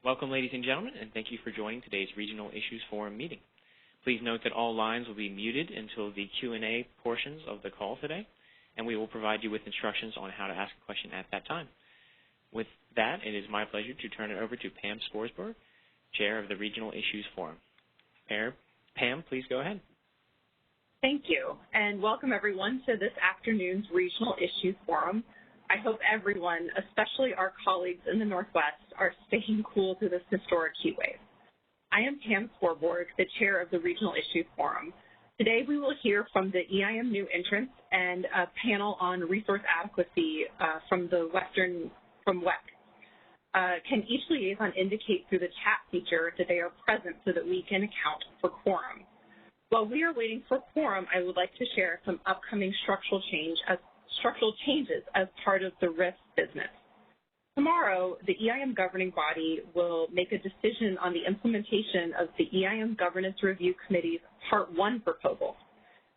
Welcome, ladies and gentlemen, and thank you for joining today's Regional Issues Forum meeting. Please note that all lines will be muted until the Q&A portions of the call today, and we will provide you with instructions on how to ask a question at that time. With that, it is my pleasure to turn it over to Pam Sporsberg, Chair of the Regional Issues Forum. Pam, please go ahead. Thank you, and welcome everyone to this afternoon's Regional Issues Forum. I hope everyone, especially our colleagues in the Northwest, are staying cool through this historic heat wave. I am Pam Sporsberg, the Chair of the Regional Issues Forum. Today we will hear from the EIM new entrants and a panel on resource adequacy from WEC. Can each liaison indicate through the chat feature that they are present so that we can account for quorum? While we are waiting for quorum, I would like to share some upcoming structural changes as part of the RIF business. Tomorrow, the EIM governing body will make a decision on the implementation of the EIM Governance Review Committee's Part 1 proposal.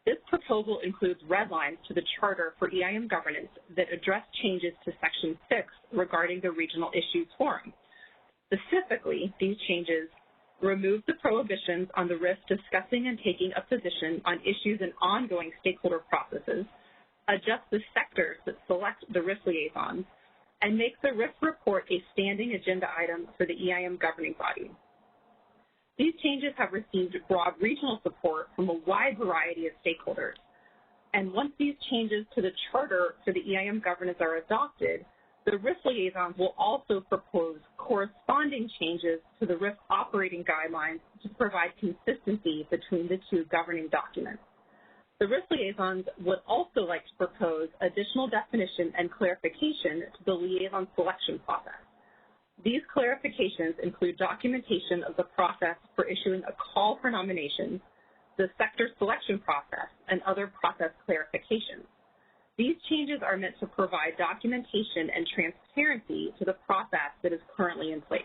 This proposal includes red lines to the charter for EIM governance that address changes to Section 6 regarding the Regional Issues Forum. Specifically, these changes remove the prohibitions on the RIF discussing and taking a position on issues in ongoing stakeholder processes, adjust the sectors that select the RIF liaisons, and make the RIF report a standing agenda item for the EIM governing body. These changes have received broad regional support from a wide variety of stakeholders. And once these changes to the charter for the EIM governance are adopted, the RIF liaisons will also propose corresponding changes to the RIF operating guidelines to provide consistency between the two governing documents. The RIF liaisons would also like to propose additional definition and clarification to the liaison selection process. These clarifications include documentation of the process for issuing a call for nominations, the sector selection process, and other process clarifications. These changes are meant to provide documentation and transparency to the process that is currently in place.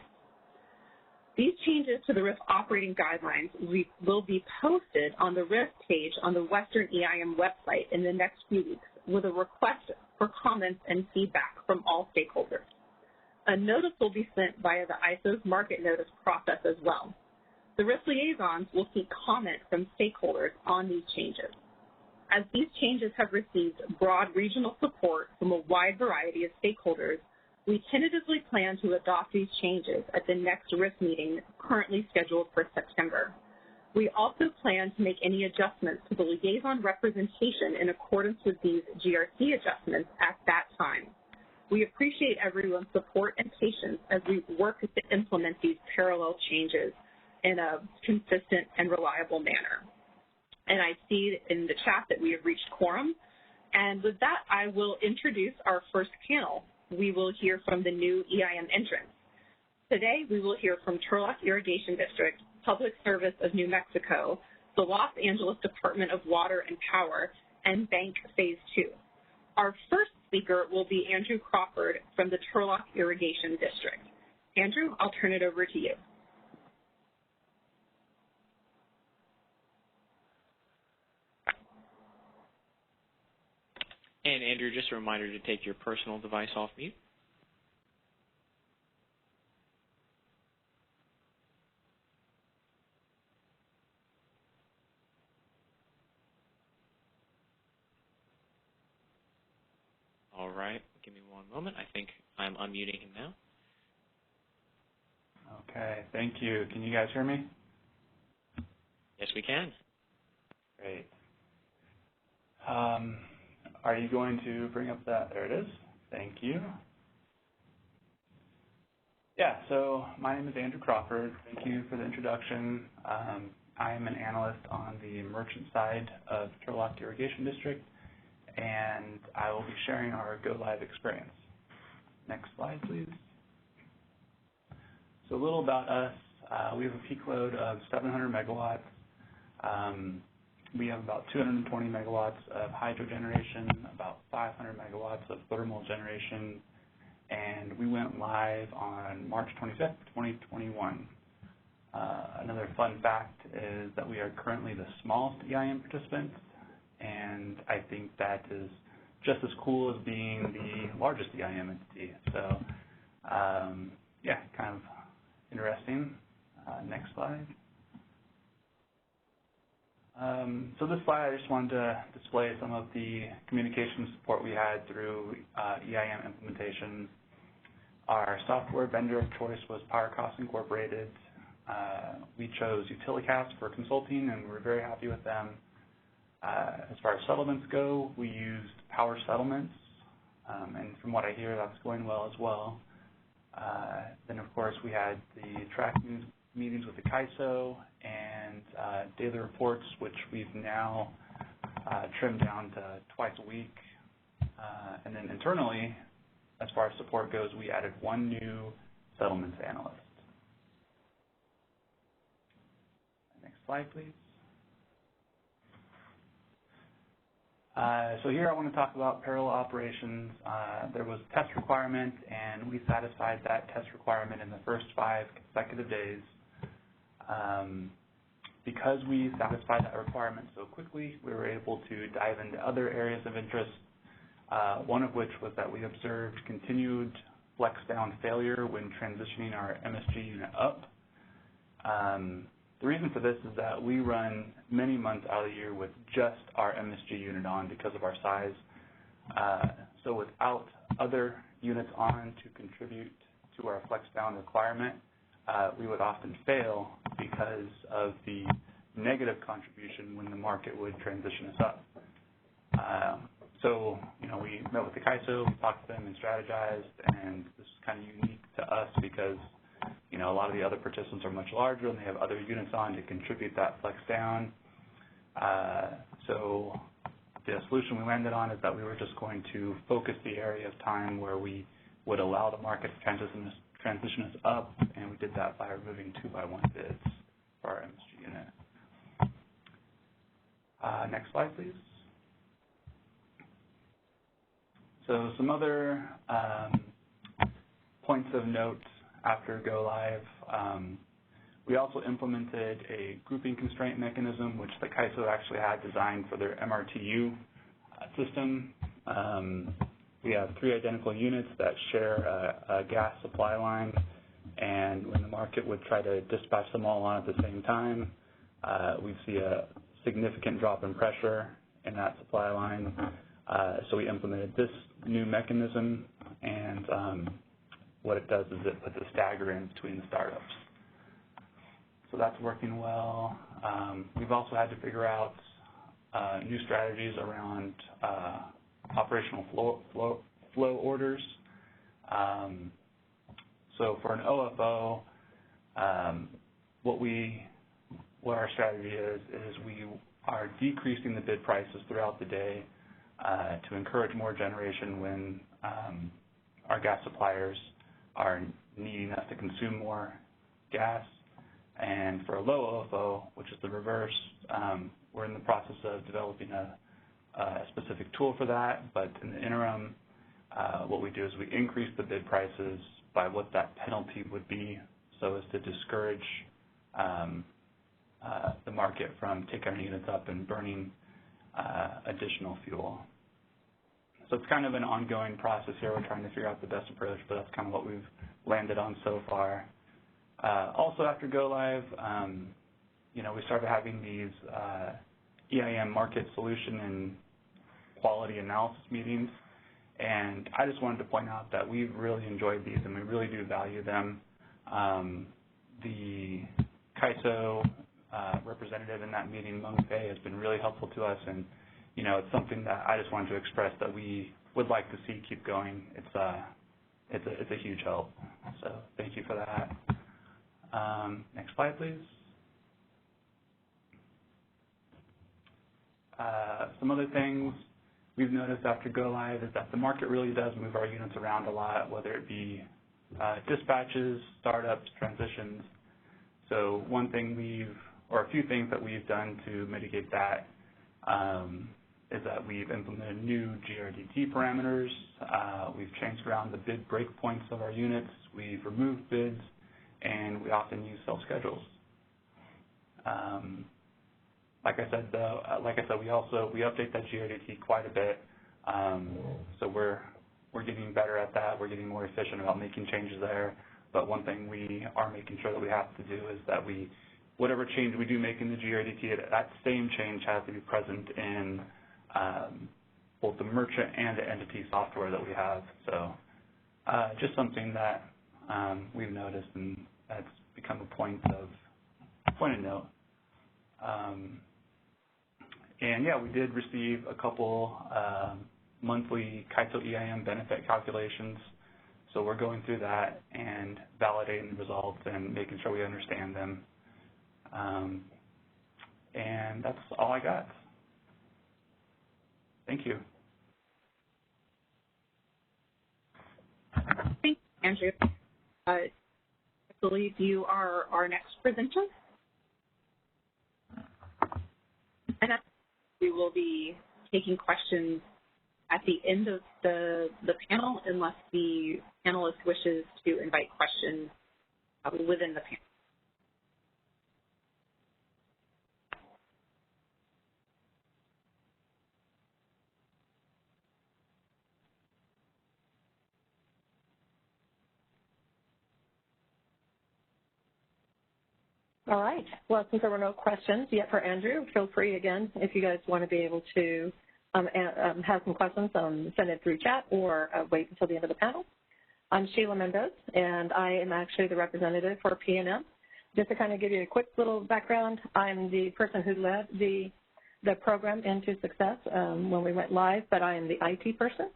These changes to the RIF operating guidelines will be posted on the RIF page on the Western EIM website in the next few weeks with a request for comments and feedback from all stakeholders. A notice will be sent via the ISO's market notice process as well. The RIF liaisons will seek comment from stakeholders on these changes. As these changes have received broad regional support from a wide variety of stakeholders, we tentatively plan to adopt these changes at the next RIF meeting currently scheduled for September. We also plan to make any adjustments to the liaison representation in accordance with these GRC adjustments at that time. We appreciate everyone's support and patience as we work to implement these parallel changes in a consistent and reliable manner. And I see in the chat that we have reached quorum. And with that, I will introduce our first panel. We will hear from the new EIM entrants. Today, we will hear from Turlock Irrigation District, Public Service of New Mexico, the Los Angeles Department of Water and Power, and BANC Phase 2. Our first speaker will be Andrew Crawford from the Turlock Irrigation District. Andrew, I'll turn it over to you. And Andrew, just a reminder to take your personal device off mute. All right, give me one moment. I think I'm unmuting him now. Okay, thank you. Can you guys hear me? Yes, we can. Great. Are you going to bring up that? There it is. Thank you. Yeah, so my name is Andrew Crawford. Thank you for the introduction. I am an analyst on the merchant side of Turlock Irrigation District, and I will be sharing our go-live experience. Next slide, please. So a little about us. We have a peak load of 700 megawatts. We have about 220 megawatts of hydro generation, about 500 megawatts of thermal generation, and we went live on March 25th, 2021. Another fun fact is that we are currently the smallest EIM participant, and I think that is just as cool as being the largest EIM entity. So, yeah, kind of interesting. Next slide. So this slide, I just wanted to display some of the communication support we had through EIM implementation. Our software vendor of choice was PowerCost Incorporated. We chose Utilicast for consulting, and we were very happy with them. As far as settlements go, we used Power Settlements, and from what I hear, that's going well as well. Then, of course, we had the track meetings with the CAISO and daily reports, which we've now trimmed down to twice a week. And then internally, as far as support goes, we added one new settlements analyst. Next slide, please. So here I want to talk about parallel operations. There was a test requirement, and we satisfied that test requirement in the first 5 consecutive days. Because we satisfied that requirement so quickly, we were able to dive into other areas of interest, one of which was that we observed continued flex down failure when transitioning our MSG unit up. The reason for this is that we run many months out of the year with just our MSG unit on because of our size. So without other units on to contribute to our flex down requirement, we would often fail because of the negative contribution when the market would transition us up. So, we met with the CAISO, we talked to them and strategized, and this is kind of unique to us because, a lot of the other participants are much larger and they have other units on to contribute that flex down. So the solution we landed on is that we were just going to focus the area of time where we would allow the market to transition us up, and we did that by removing 2x1 bids for our MSG unit. Next slide, please. So some other points of note after go live. We also implemented a grouping constraint mechanism, which the CAISO actually had designed for their MRTU system. We have 3 identical units that share a gas supply line, and when the market would try to dispatch them all on at the same time, we'd see a significant drop in pressure in that supply line. So we implemented this new mechanism, and what it does is it puts a stagger in between the startups. So that's working well. We've also had to figure out new strategies around operational flow orders. So for an OFO, what our strategy is we are decreasing the bid prices throughout the day to encourage more generation when our gas suppliers are needing us to consume more gas. And for a low OFO, which is the reverse, we're in the process of developing a specific tool for that, but in the interim, what we do is we increase the bid prices by what that penalty would be so as to discourage the market from taking our units up and burning additional fuel. So it's kind of an ongoing process here. We're trying to figure out the best approach, but that's kind of what we've landed on so far. Also, after go live, we started having these EIM market solution and quality analysis meetings, and I just wanted to point out that we've really enjoyed these and we really do value them. The CAISO representative in that meeting, Mung Fei, has been really helpful to us, and it's something that I just wanted to express that we would like to see keep going. It's a huge help. So thank you for that. Next slide, please. Some other things we've noticed after go live is that the market really does move our units around a lot, whether it be dispatches, startups, transitions. So one thing a few things that we've done to mitigate that is that we've implemented new GRDT parameters. We've changed around the bid breakpoints of our units. We've removed bids, and we often use self-schedules. Like I said, we update that GRDT quite a bit. So we're getting better at that. We're getting more efficient about making changes there. But one thing we are making sure that we have to do is that whatever change we do make in the GRDT, that same change has to be present in both the merchant and the entity software that we have. So just something that we've noticed, and that's become a point of note. And yeah, we did receive a couple monthly Kaito EIM benefit calculations. So we're going through that and validating the results and making sure we understand them. And that's all I got. Thank you. Thank you, Andrew. I believe you are our next presenter. And we will be taking questions at the end of the panel, unless the panelist wishes to invite questions within the panel. All right. Well, since there were no questions yet for Andrew, feel free again if you guys want to be able to have some questions, send it through chat or wait until the end of the panel. I'm Sheila Mendez, and I am actually the representative for PNM. Just to kind of give you a quick little background, I'm the person who led the program into success when we went live, but I am the IT person,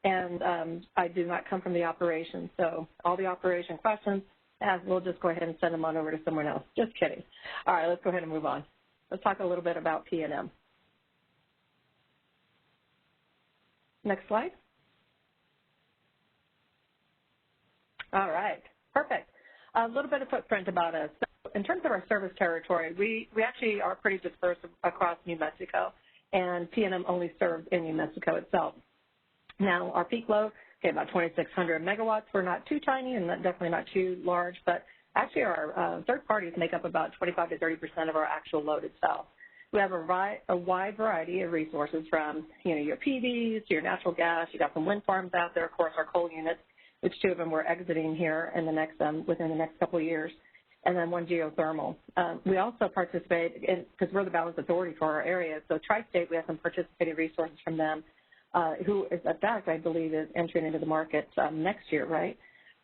and I do not come from the operations. So all the operation questions, we'll just go ahead and send them on over to someone else. Just kidding. All right, let's go ahead and move on. Let's talk a little bit about PNM. Next slide. All right, perfect. A little bit of footprint about us. So in terms of our service territory, we actually are pretty dispersed across New Mexico, and PNM only serves in New Mexico itself. Now, our peak load, about 2,600 megawatts. We're not too tiny and definitely not too large, but actually our third parties make up about 25 to 30% of our actual load itself. We have a wide variety of resources from, your PVs to your natural gas. You got some wind farms out there, of course, our coal units, which 2 of them we're exiting here in the next within the next couple of years, and then 1 geothermal. We also participate in, because we're the balance authority for our area, so Tri-State, we have some participating resources from them, who is, in fact, I believe, is entering into the market next year, right?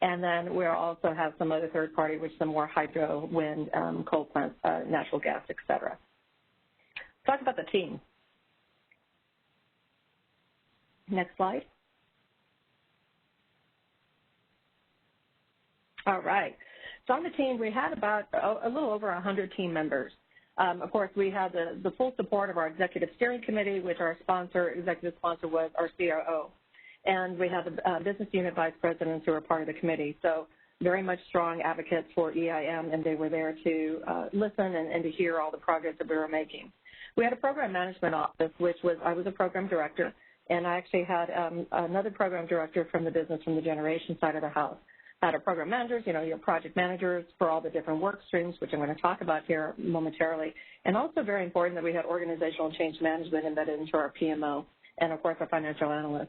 And then we also have some other third party, which some more hydro, wind, coal plants, natural gas, et cetera. Talk about the team. Next slide. All right. So on the team, we had about a little over 100 team members. Of course, we had the full support of our executive steering committee, which our executive sponsor was our CRO. And we had the business unit vice presidents who were part of the committee. So very much strong advocates for EIM, and they were there to listen and to hear all the progress that we were making. We had a program management office, I was a program director, and I actually had another program director from the generation side of the house. Had our program managers, your project managers for all the different work streams, which I'm going to talk about here momentarily. And also very important that we had organizational change management embedded into our PMO, and of course our financial analysts.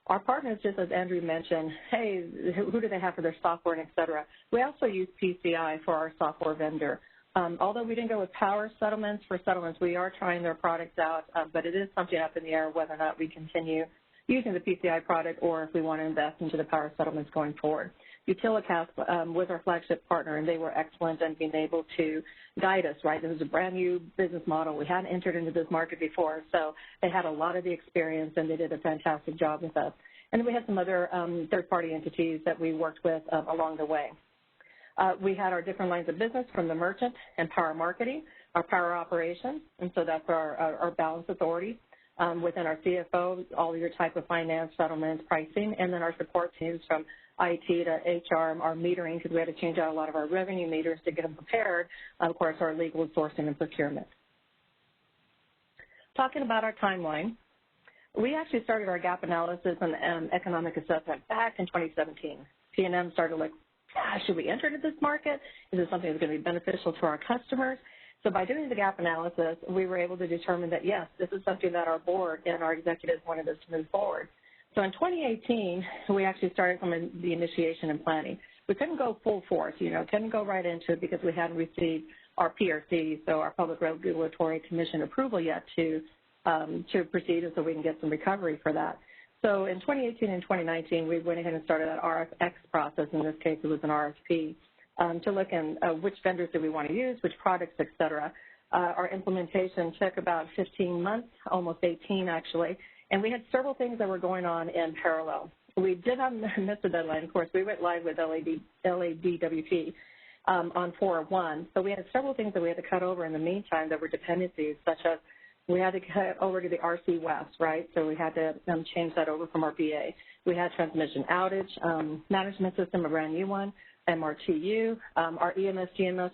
Our partners, just as Andrew mentioned, hey, who do they have for their software and et cetera? We also use PCI for our software vendor. Although we didn't go with power settlements, we are trying their products out, but it is something up in the air whether or not we continue using the PCI product or if we want to invest into the power settlements going forward. Utilicast was our flagship partner, and they were excellent in being able to guide us, right? This was a brand new business model. We hadn't entered into this market before, so they had a lot of the experience, and they did a fantastic job with us. And then we had some other third-party entities that we worked with along the way. We had our different lines of business from the merchant and power marketing, our power operations, and so that's our balance authority. Within our CFO, all your type of finance, settlements, pricing, and then our support teams from IT to HR, our metering, because we had to change out a lot of our revenue meters to get them prepared, of course, our legal sourcing and procurement. Talking about our timeline, we actually started our gap analysis and economic assessment back in 2017. PNM started like, should we enter into this market? Is this something that's going to be beneficial to our customers? So by doing the gap analysis, we were able to determine that, yes, this is something that our board and our executives wanted us to move forward. So in 2018, we actually started from the initiation and planning. we couldn't go full force, couldn't go right into it because we hadn't received our PRC, so our Public Regulatory Commission approval yet to proceed, and so we can get some recovery for that. So in 2018 and 2019, we went ahead and started that RFX process. In this case, it was an RFP to look at which vendors do we want to use, which products, et cetera. Our implementation took about 15 months, almost 18 actually, and we had several things that were going on in parallel. We did not miss the deadline, of course. We went live with LADWP on 4/1, so we had several things that we had to cut over in the meantime that were dependencies, such as we had to cut over to the RC West, right? So we had to change that over from our BA. We had transmission outage, management system, a brand new one, MRTU, our EMS, GMS,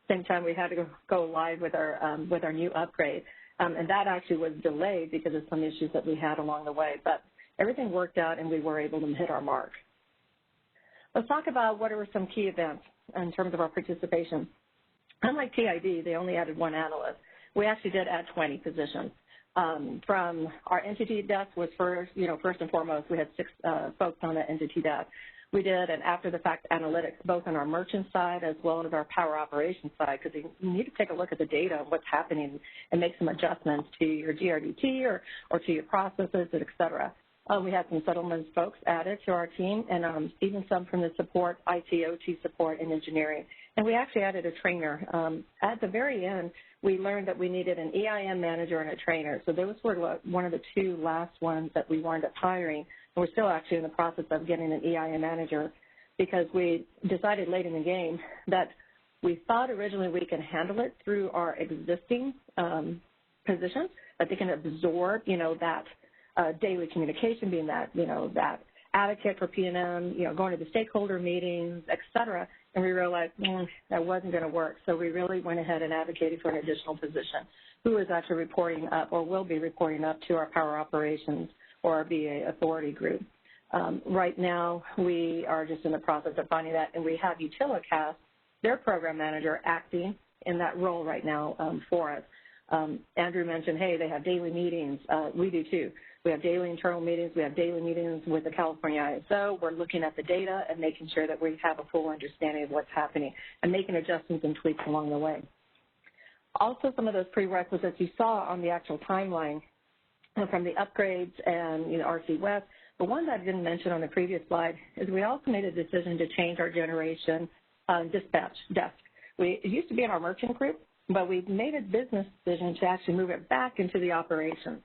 same time we had to go live with our new upgrade. And that actually was delayed because of some issues that we had along the way. But everything worked out, and we were able to hit our mark. Let's talk about what were some key events in terms of our participation. Unlike TID, they only added one analyst. We actually did add 20 positions. From our entity desk was first and foremost, we had 6 folks on the entity desk. We did an after-the-fact analytics, both on our merchant side as well as our power operations side, because you need to take a look at the data of what's happening and make some adjustments to your GRDT or to your processes, et cetera. We had some settlements folks added to our team, and even some from the support, IT, OT support, and engineering. And we actually added a trainer. At the very end, we learned that we needed an EIM manager and a trainer. So those were one of the 2 last ones that we wound up hiring. And we're still actually in the process of getting an EIM manager because we decided late in the game that we thought originally we can handle it through our existing positions, that they can absorb, that daily communication, being that, that advocate for P&M, going to the stakeholder meetings, et cetera. And we realized that wasn't going to work. So we really went ahead and advocated for an additional position who is actually reporting up or will be reporting up to our power operations or our BA authority group. Right now, we are just in the process of finding that, and we have Utilicast, their program manager, acting in that role right now for us. Andrew mentioned, hey, they have daily meetings. We do too. We have daily internal meetings. We have daily meetings with the California ISO. We're looking at the data and making sure that we have a full understanding of what's happening and making adjustments and tweaks along the way. Also, some of those prerequisites you saw on the actual timeline from the upgrades and RC West. The one that I didn't mention on the previous slide is we also made a decision to change our generation dispatch desk. It used to be in our merchant group, but we made a business decision to actually move it back into the operations.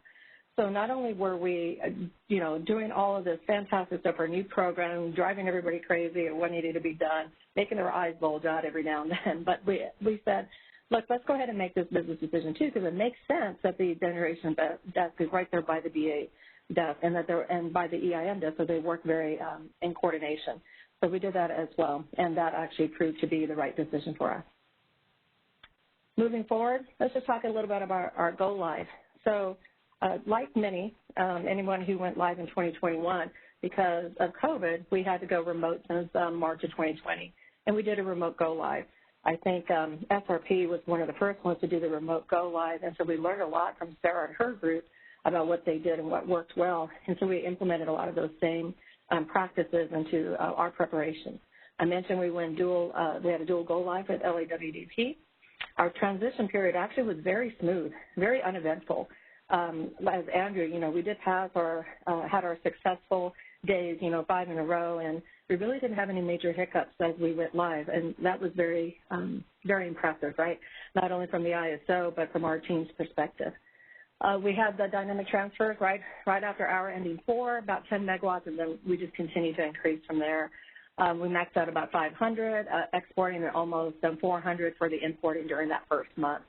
So not only were we, doing all of this fantastic stuff, our new program, driving everybody crazy at what needed to be done, making their eyes bulge out every now and then, but we said, look, let's go ahead and make this business decision too, because it makes sense that the generation desk is right there by the BA desk and by the EIM desk, so they work very in coordination. So we did that as well, and that actually proved to be the right decision for us. Moving forward, let's just talk a little bit about our go live. So like many, anyone who went live in 2021, because of COVID, we had to go remote since March of 2020, and we did a remote go live. I think SRP was one of the first ones to do the remote go live, and so we learned a lot from Sarah and her group about what they did and what worked well, and so we implemented a lot of those same practices into our preparation. I mentioned we had a dual go live at LAWDP. Our transition period actually was very smooth, very uneventful. As Andrew, we did pass had our successful days, 5 in a row, and we really didn't have any major hiccups as we went live, and that was very, very impressive, right? Not only from the ISO, but from our team's perspective. We had the dynamic transfers right after hour ending 4, about 10 megawatts, and then we just continued to increase from there. We maxed out about 500, exporting at almost 400 for the importing during that first month.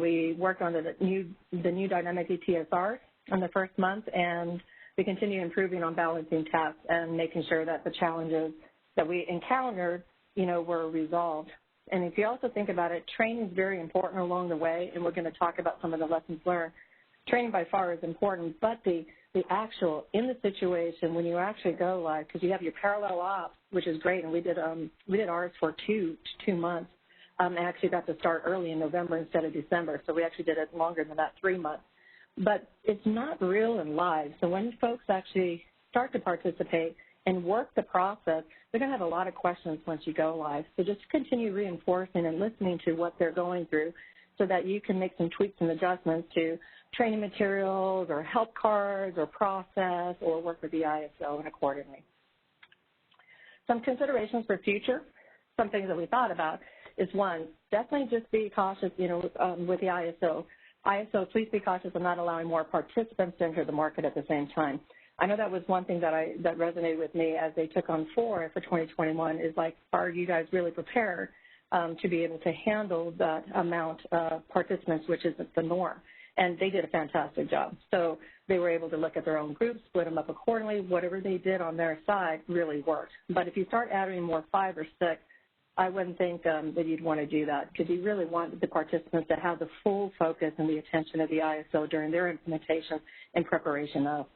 We worked on the new dynamic ETSR in the first month, and we continue improving on balancing tasks and making sure that the challenges that we encountered, were resolved. And if you also think about it, training is very important along the way, and we're going to talk about some of the lessons learned. Training by far is important, but the actual in the situation when you actually go live, because you have your parallel ops, which is great, and we did ours for two months. I actually got to start early in November instead of December, so we actually did it longer than that, 3 months. But it's not real and live. So when folks actually start to participate and work the process, they're going to have a lot of questions once you go live. So just continue reinforcing and listening to what they're going through so that you can make some tweaks and adjustments to training materials or help cards or process or work with the ISO and accordingly. Some considerations for future, some things that we thought about is one, definitely just be cautious, with the ISO. ISO, please be cautious of not allowing more participants to enter the market at the same time. I know that was one thing that resonated with me as they took on for 2021 is like, are you guys really prepared to be able to handle that amount of participants, which isn't the norm? And they did a fantastic job. So they were able to look at their own groups, split them up accordingly. Whatever they did on their side really worked. But if you start adding more 5 or 6, I wouldn't think that you'd want to do that because you really want the participants to have the full focus and the attention of the ISO during their implementation and preparation of.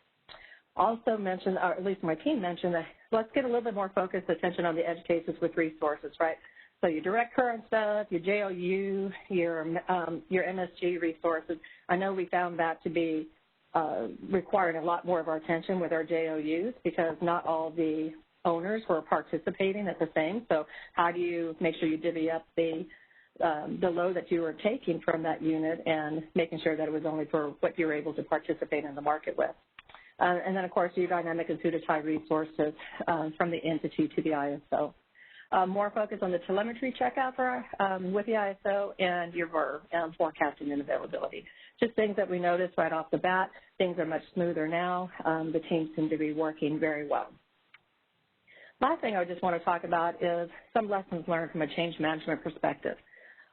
Also mentioned, or at least my team mentioned, that let's get a little bit more focused attention on the edge cases with resources, right? So your direct current stuff, your JOU, your MSG resources. I know we found that to be requiring a lot more of our attention with our JOUs because not all the owners were participating at the same. So how do you make sure you divvy up the load that you were taking from that unit and making sure that it was only for what you were able to participate in the market with? And then, of course, your dynamic and pseudo-tie resources from the entity to the ISO. More focus on the telemetry checkout with the ISO and your VER, forecasting and availability. Just things that we noticed right off the bat. Things are much smoother now. The teams seem to be working very well. Last thing I just want to talk about is some lessons learned from a change management perspective.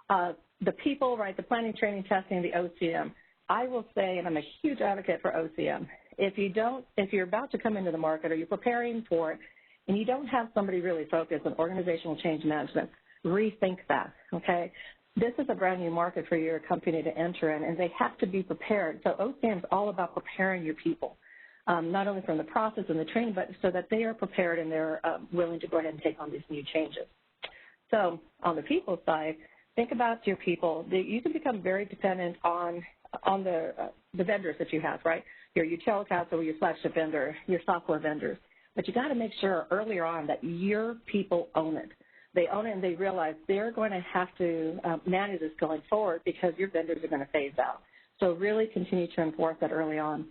The people, right, the planning, training, testing, the OCM. I will say, and I'm a huge advocate for OCM, if you're about to come into the market or you're preparing for it and you don't have somebody really focused on organizational change management, rethink that, okay? This is a brand new market for your company to enter in, and they have to be prepared. So OCM is all about preparing your people, not only from the process and the training, but so that they are prepared and they're willing to go ahead and take on these new changes. So on the people side, think about your people. You can become very dependent on the vendors that you have, right? Your Utilcast or your flagship vendor, your software vendors. But you got to make sure earlier on that your people own it. They own it and they realize they're going to have to manage this going forward because your vendors are going to phase out. So really continue to enforce that early on.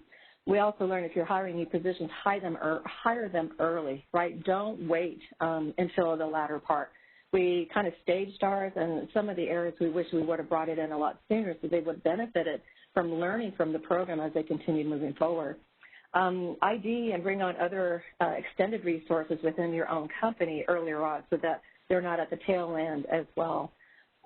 We also learn if you're hiring new positions, hire them early, right? Don't wait until the latter part. We kind of staged ours, and some of the areas we wish we would have brought it in a lot sooner so they would have benefited from learning from the program as they continue moving forward. ID and bring on other extended resources within your own company earlier on so that they're not at the tail end as well.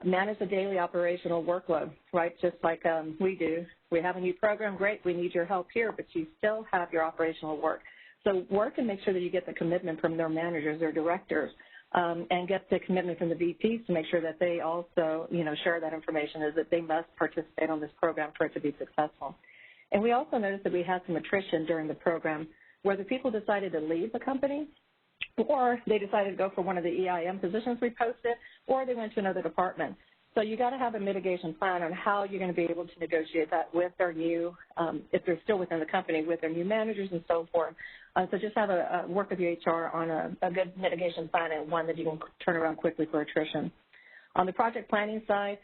Manage the daily operational workload, right, just like we do. We have a new program, great, we need your help here, but you still have your operational work. So work and make sure that you get the commitment from their managers or directors. And get the commitment from the VPs to make sure that they also, share that information is that they must participate on this program for it to be successful. And we also noticed that we had some attrition during the program where the people decided to leave the company or they decided to go for one of the EIM positions we posted or they went to another department. So you got to have a mitigation plan on how you're going to be able to negotiate that with their new, if they're still within the company, with their new managers and so forth. So just have a work with your HR on a good mitigation plan and one that you can turn around quickly for attrition. On the project planning side,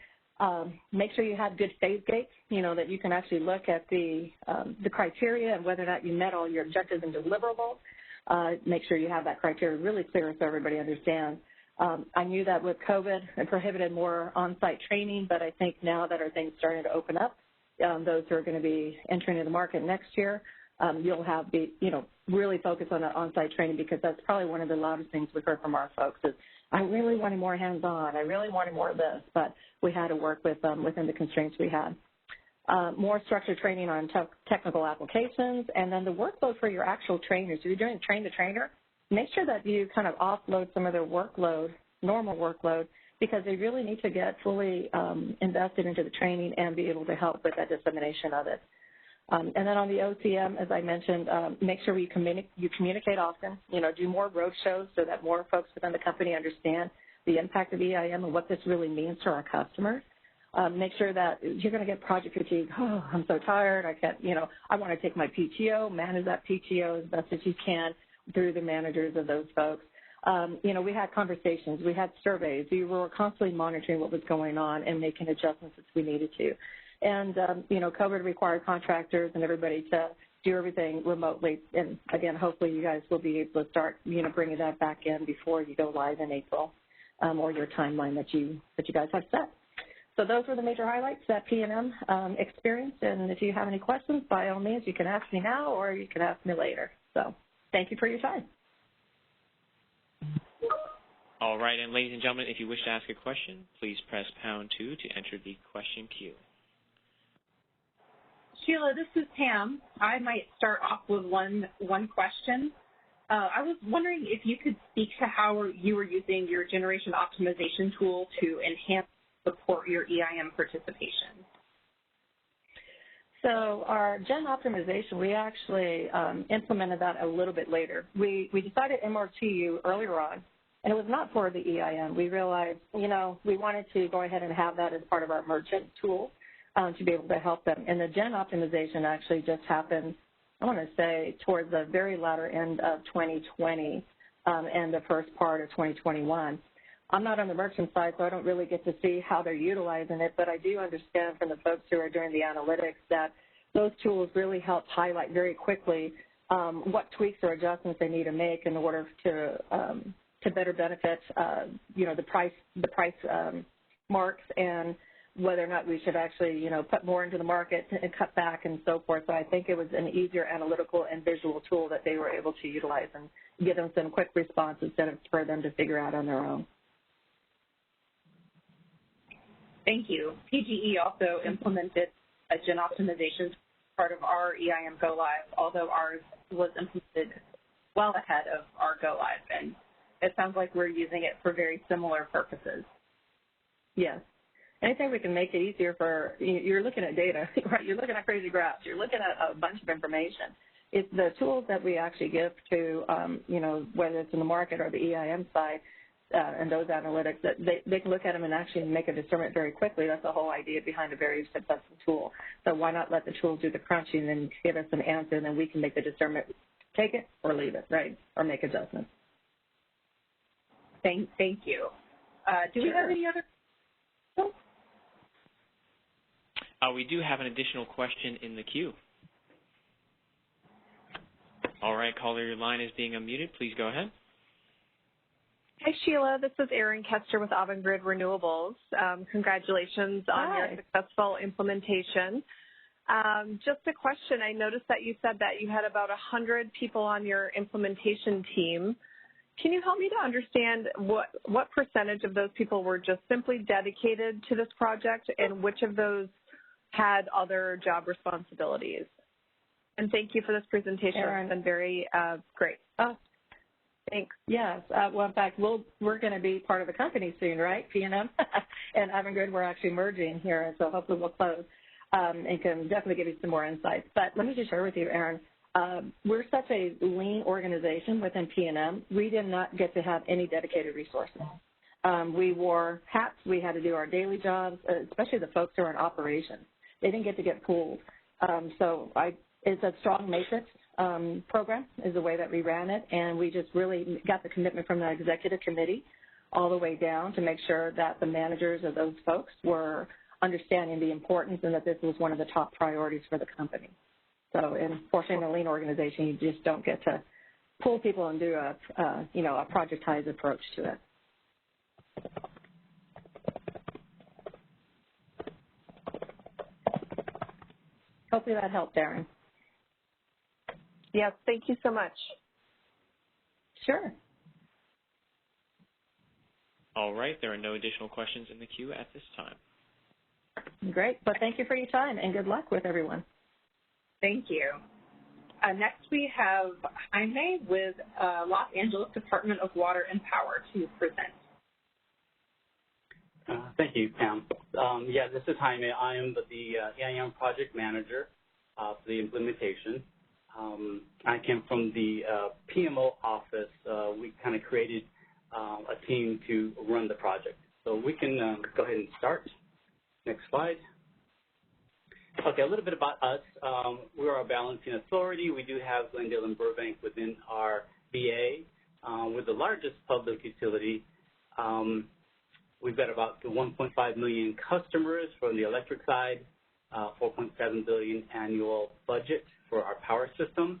make sure you have good phase gates, that you can actually look at the criteria and whether or not you met all your objectives and deliverables. Make sure you have that criteria really clear so everybody understands. I knew that with COVID, it prohibited more on-site training, but I think now that our things starting to open up, those who are going to be entering the market next year, you'll have really focus on that on-site training because that's probably one of the loudest things we've heard from our folks is, I really wanted more hands-on, I really wanted more of this, but we had to work with within the constraints we had. More structured training on technical applications, and then the workload for your actual trainers. If you're doing train-the-trainer, make sure that you kind of offload some of their workload, normal workload, because they really need to get fully invested into the training and be able to help with that dissemination of it. And then on the OCM, as I mentioned, make sure you communicate often, do more road shows so that more folks within the company understand the impact of EIM and what this really means to our customers. Make sure that you're going to get project fatigue. Oh, I'm so tired. I can't, I want to take my PTO, manage that PTO as best as you can. through the managers of those folks. We had conversations, we had surveys, we were constantly monitoring what was going on and making adjustments as we needed to. And, COVID required contractors and everybody to do everything remotely. And, again, hopefully you guys will be able to start, bringing that back in before you go live in April, or your timeline that you guys have set. So those were the major highlights that P&M experienced. And if you have any questions, by all means, you can ask me now or you can ask me later. So thank you for your time. All right, and ladies and gentlemen, if you wish to ask a question, please press #2 to enter the question queue. Sheila, this is Pam. I might start off with one question. I was wondering if you could speak to how you were using your generation optimization tool to enhance and support your EIM participation. So our gen optimization, we actually implemented that a little bit later. We decided MRTU earlier on, and it was not for the EIM. We realized, we wanted to go ahead and have that as part of our merchant tool to be able to help them. And the gen optimization actually just happened, I want to say, towards the very latter end of 2020 and the first part of 2021. I'm not on the merchant side, so I don't really get to see how they're utilizing it, but I do understand from the folks who are doing the analytics that those tools really help highlight very quickly what tweaks or adjustments they need to make in order to better benefit, the price marks, and whether or not we should actually, put more into the market and cut back and so forth. So I think it was an easier analytical and visual tool that they were able to utilize and give them some quick response instead of for them to figure out on their own. Thank you. PGE also implemented a gen optimization as part of our EIM Go Live, although ours was implemented well ahead of our Go Live, and it sounds like we're using it for very similar purposes. Yes. Anything we can make it easier for, you're looking at data, right? You're looking at crazy graphs. You're looking at a bunch of information. It's the tools that we actually give to, whether it's in the market or the EIM side, and those analytics, that they can look at them and actually make a discernment very quickly. That's the whole idea behind a very successful tool. So why not let the tool do the crunching and give us an answer, and then we can make the discernment, take it or leave it, right, or make adjustments. Thank you. Do we have any other questions? We do have an additional question in the queue. All right, caller, your line is being unmuted. Please go ahead. Hi, Sheila. This is Erin Kester with Avangrid Renewables. Congratulations on your successful implementation. Just a question. I noticed that you said that you had about 100 people on your implementation team. Can you help me to understand what percentage of those people were just simply dedicated to this project, and which of those had other job responsibilities? And thank you for this presentation. Erin. It's been very great. Oh, thanks. Yes. Well, in fact, we're going to be part of the company soon, right? P&M and Avangrid, we're actually merging here, and so hopefully we'll close and can definitely give you some more insights. But let me just share with you, Erin, we're such a lean organization within P&M. We did not get to have any dedicated resources. We wore hats. We had to do our daily jobs, especially the folks who are in operations. They didn't get to get pulled. It's a strong matrix program is the way that we ran it, and we just really got the commitment from the executive committee all the way down to make sure that the managers of those folks were understanding the importance and that this was one of the top priorities for the company. So, unfortunately, in a lean organization, you just don't get to pull people and do a projectized approach to it. Hopefully that helped, Erin. Yes, thank you so much. Sure. All right, there are no additional questions in the queue at this time. Great. Well, thank you for your time, and good luck with everyone. Thank you. Next, we have Jaime with Los Angeles Department of Water and Power to present. Thank you, Pam. This is Jaime. I am the EIM project manager for the implementation. I came from the PMO office. We kind of created a team to run the project. So we can go ahead and start. Next slide. Okay, a little bit about us. We are a balancing authority. We do have Glendale and Burbank within our BA. We're the largest public utility. We've got about 1.5 million customers from the electric side, 4.7 billion annual budget for our power system.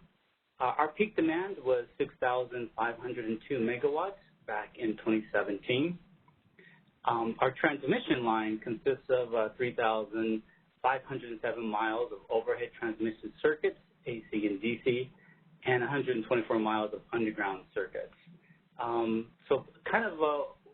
Our peak demand was 6,502 megawatts back in 2017. Our transmission line consists of 3,507 miles of overhead transmission circuits, AC and DC, and 124 miles of underground circuits. So kind of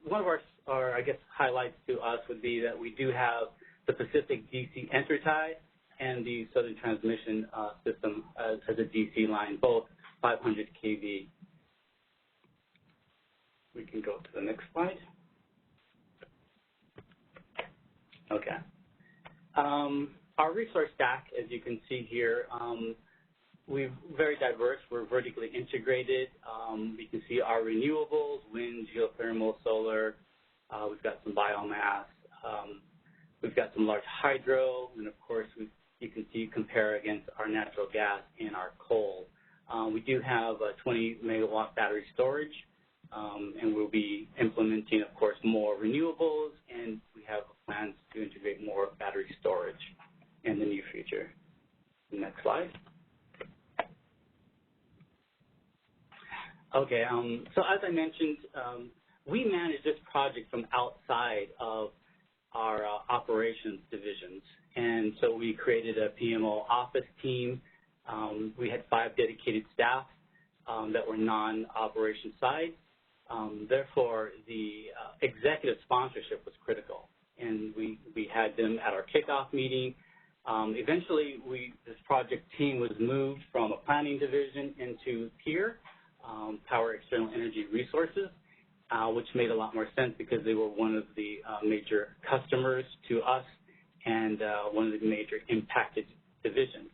one of our, I guess, highlights to us would be that we do have the Pacific DC intertie and the Southern Transmission System as a DC line, both 500 kV. We can go to the next slide. Okay. Our resource stack, as you can see here, we're very diverse. We're vertically integrated. You can see our renewables, wind, geothermal, solar. We've got some biomass. We've got some large hydro, and of course, you can see compare against our natural gas and our coal. We do have a 20 megawatt battery storage, and we'll be implementing, of course, more renewables, and we have plans to integrate more battery storage in the near future. Next slide. Okay, so as I mentioned, we manage this project from outside of our operations divisions, and so we created a PMO office team. We had 5 dedicated staff that were non-operation side. Therefore, the executive sponsorship was critical, and we had them at our kickoff meeting. Eventually, this project team was moved from a planning division into PEER, Power External Energy Resources, which made a lot more sense because they were one of the major customers to us and one of the major impacted divisions.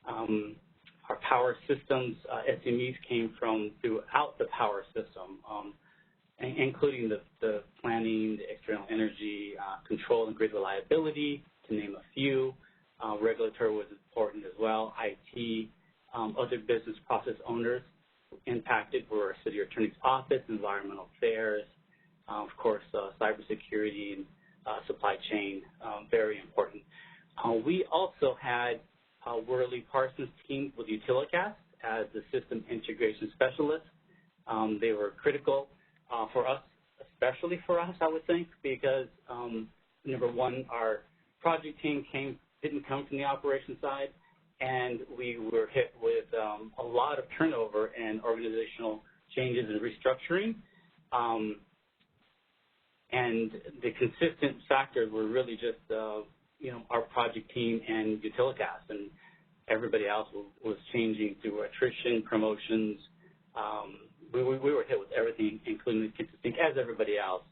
Our power systems SMEs came from throughout the power system, including the planning, the external energy, control and grid reliability, to name a few. Regulatory was important as well, IT, other business process owners impacted were our city attorney's office, environmental affairs, of course, cybersecurity and supply chain, very important. We also had Worley Parsons team with Utilicast as the system integration specialist. They were critical for us, especially for us, I would think, because number one, our project team didn't come from the operations side, and we were hit with a lot of turnover and organizational changes and restructuring. And the consistent factors were really just, our project team and Utilicast, and everybody else was changing through attrition, promotions. We were hit with everything, including the consistent, as everybody else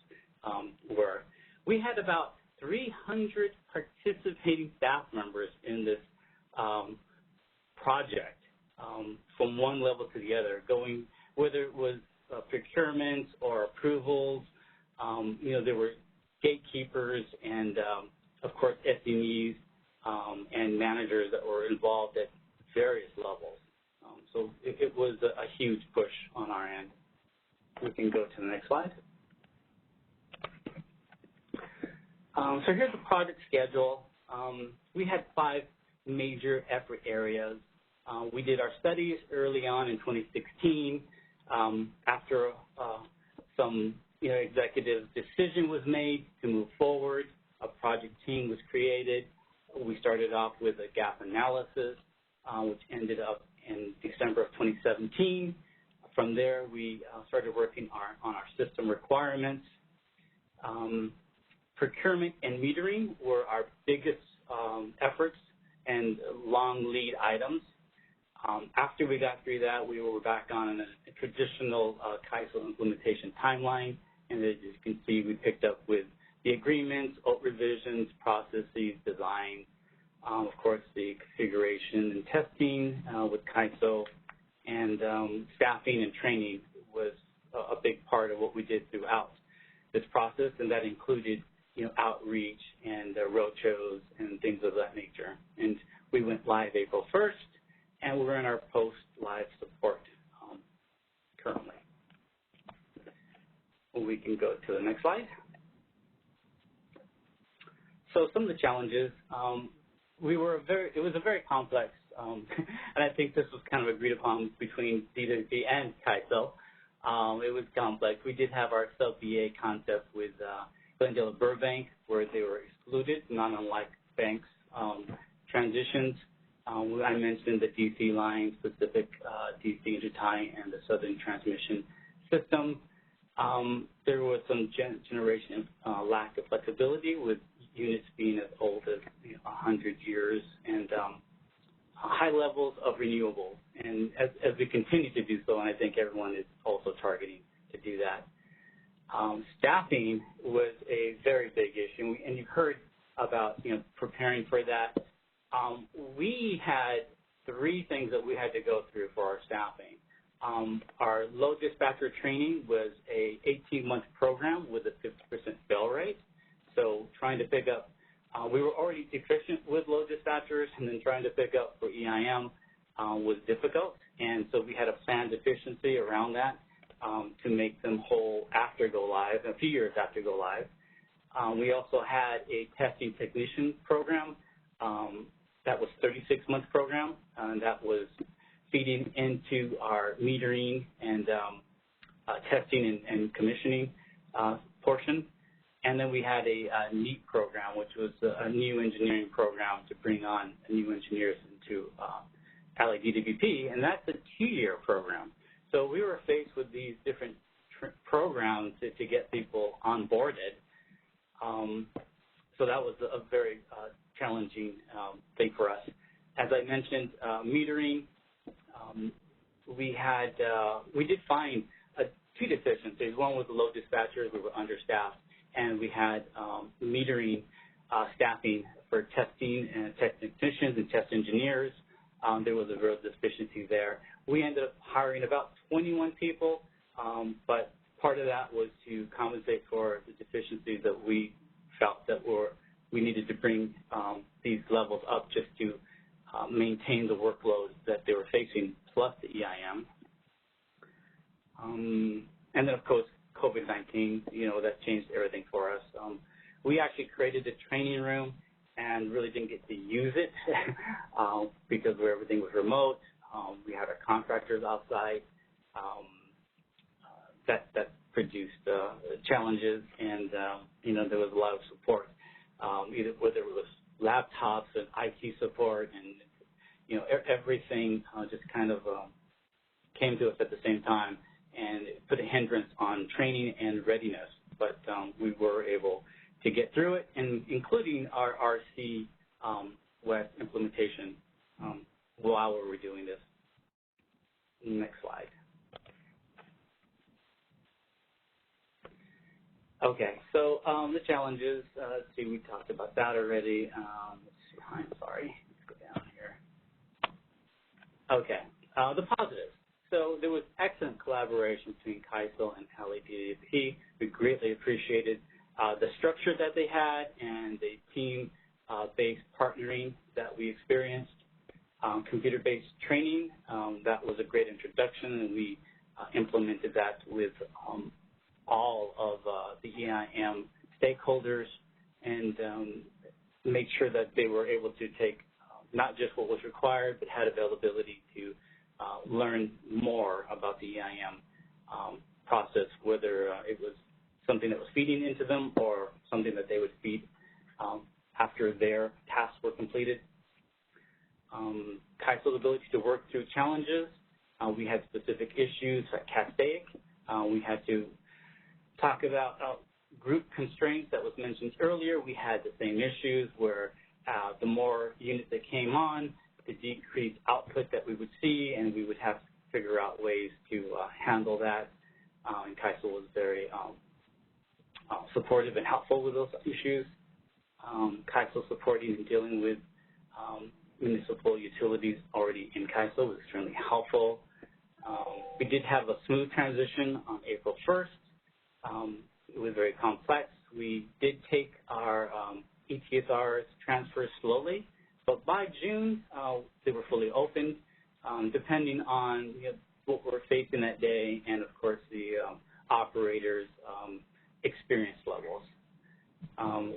were. We had about 300 participating staff members in this project, from one level to the other, going, whether it was procurements or approvals, there were gatekeepers and, of course, SMEs and managers that were involved at various levels. So it was a huge push on our end. We can go to the next slide. So here's the project schedule. We had 5 major effort areas. We did our studies early on in 2016. After some executive decision was made to move forward, a project team was created. We started off with a gap analysis, which ended up in December of 2017. From there, we started working on our system requirements. Procurement and metering were our biggest efforts and long lead items. After we got through that, we were back on a traditional CAISO implementation timeline, and as you can see, we picked up with the agreements, revisions, processes, design, of course, the configuration and testing with CAISO, and staffing and training was a big part of what we did throughout this process, and that included outreach and road shows and things of that nature. And we went live April 1st, and we're in our post-live support. So some of the challenges, it was a very complex, and I think this was kind of agreed upon between DWP and CAISO. It was complex. We did have our sub-BA concept with Glendale and Burbank, where they were excluded, not unlike banks transitions. I mentioned the DC line, specific DC intertie, and the Southern Transmission System. There was some generation lack of flexibility, with units being as old as 100 years, and high levels of renewables. And as we continue to do so, and I think everyone is also targeting to do that. Staffing was a very big issue, and you've heard about preparing for that. We had 3 things that we had to go through for our staffing. Our load dispatcher training was a 18-month program with a 50% fail rate. So trying to pick up, we were already deficient with load dispatchers, and then trying to pick up for EIM was difficult. And so we had a planned deficiency around that to make them whole after go live, a few years after go live. We also had a testing technician program that was 36-month program, and that was feeding into our metering and testing and commissioning portion. And then we had a NEAT program, which was a new engineering program to bring on new engineers into DWP, and that's a 2-year program. So we were faced with these different programs to get people onboarded. So that was a very challenging thing for us. As I mentioned, metering, we did find 2 deficiencies. One was the load dispatchers. We were understaffed, and we had metering staffing for testing and test technicians and test engineers. There was a real deficiency there. We ended up hiring about 21 people, but part of that was to compensate for the deficiencies that we felt that we needed to bring these levels up just to maintain the workload that they were facing, plus the EIM. And then, of course, COVID-19, that changed everything for us. We actually created a training room and really didn't get to use it because everything was remote. We had our contractors outside. That produced challenges, and there was a lot of support, whether it was laptops and IT support, and everything just kind of came to us at the same time, and it put a hindrance on training and readiness. But we were able to get through it, and including our RC West implementation while we were doing this. Next slide. Okay, so the challenges, let's see, we talked about that already. I'm sorry, let's go down here. Okay, the positives. So there was excellent collaboration between CAISO and LADWP. We greatly appreciated the structure that they had and the team-based partnering that we experienced. Computer-based training, that was a great introduction, and we implemented that with all of the EIM stakeholders, and make sure that they were able to take not just what was required, but had availability to learn more about the EIM process, whether it was something that was feeding into them or something that they would feed after their tasks were completed. CAISO's ability to work through challenges. We had specific issues at Castaic. We had to talk about group constraints that was mentioned earlier. We had the same issues where the more units that came on, the decreased output that we would see, and we would have to figure out ways to handle that. And CAISO was very supportive and helpful with those issues. CAISO supporting and dealing with municipal utilities already in CAISO was extremely helpful. We did have a smooth transition on April 1st. It was very complex. We did take our ETSRs transfer slowly, but by June, they were fully opened, depending on what we're facing that day and, of course, the operators' experience levels.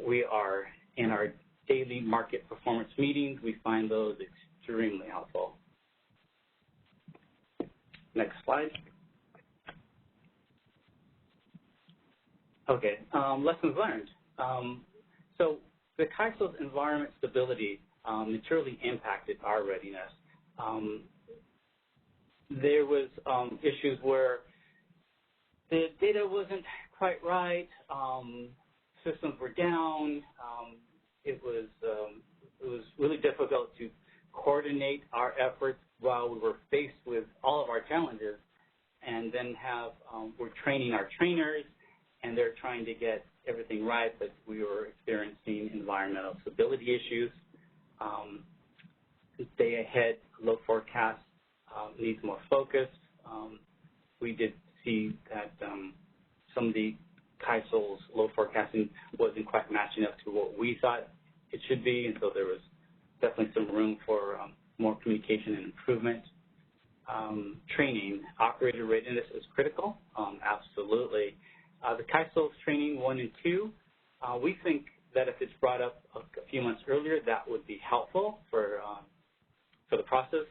We are in our daily market performance meetings. We find those extremely helpful. Next slide. Okay, lessons learned. So the CAISO's environment stability materially impacted our readiness. There was issues where the data wasn't quite right, systems were down, it was really difficult to coordinate our efforts while we were faced with all of our challenges, and then we're training our trainers, and they're trying to get everything right, but we were experiencing environmental stability issues. Day ahead load forecast needs more focus. We did see that some of the CAISO's load forecasting wasn't quite matching up to what we thought it should be, and so there was definitely some room for more communication and improvement. Training, operator readiness is critical, absolutely. The CAISO's training 1 and 2, we think that if it's brought up a few months earlier, that would be helpful for the process.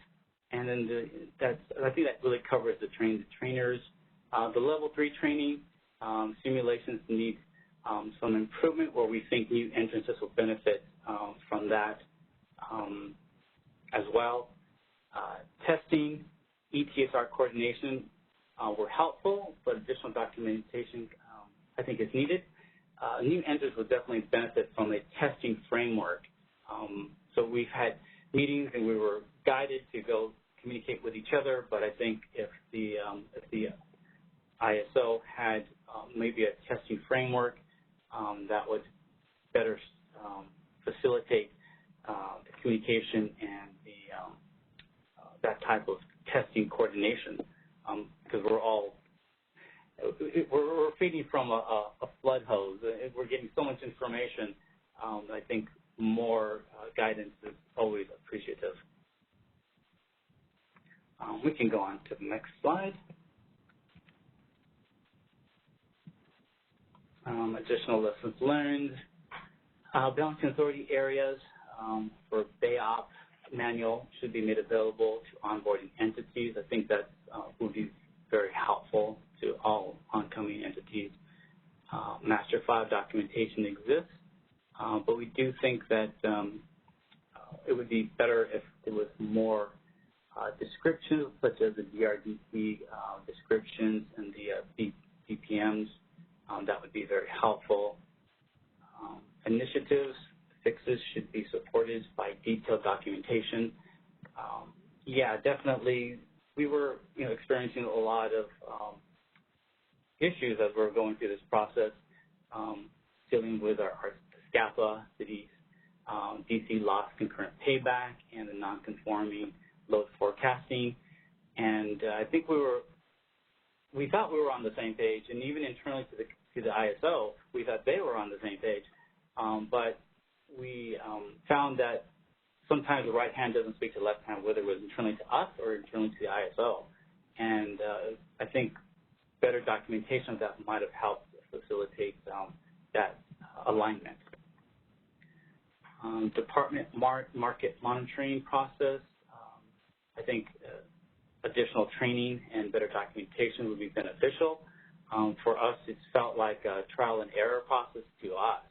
And then I think that really covers the trainers. The level 3 training, simulations need some improvement where we think new entrances will benefit from that as well. Testing, ETSR coordination were helpful, but additional documentation I think is needed. New entrants would definitely benefit from a testing framework. So we've had meetings and we were guided to go communicate with each other, but I think if the ISO had maybe a testing framework that would better facilitate the communication and that type of testing coordination, because we're feeding from a flood hose. We're getting so much information. I think more guidance is always appreciative. We can go on to the next slide. Additional lessons learned. Balancing authority areas for BAOP manual should be made available to onboarding entities. I think that would be very helpful to all oncoming entities. Master file documentation exists, but we do think that it would be better if there was more descriptions, such as the DRDC descriptions and the BPMs. That would be very helpful. Initiatives, fixes should be supported by detailed documentation. Yeah, definitely. We were, experiencing a lot of issues as we were going through this process, dealing with our SCAPA, the DC loss concurrent payback, and the non-conforming load forecasting. And I think we thought we were on the same page, and even internally to the ISO, we thought they were on the same page. But we found that sometimes the right hand doesn't speak to the left hand, whether it was internally to us or internally to the ISO. And I think better documentation of that might have helped facilitate that alignment. Department market monitoring process, I think additional training and better documentation would be beneficial. For us, it's felt like a trial and error process to us.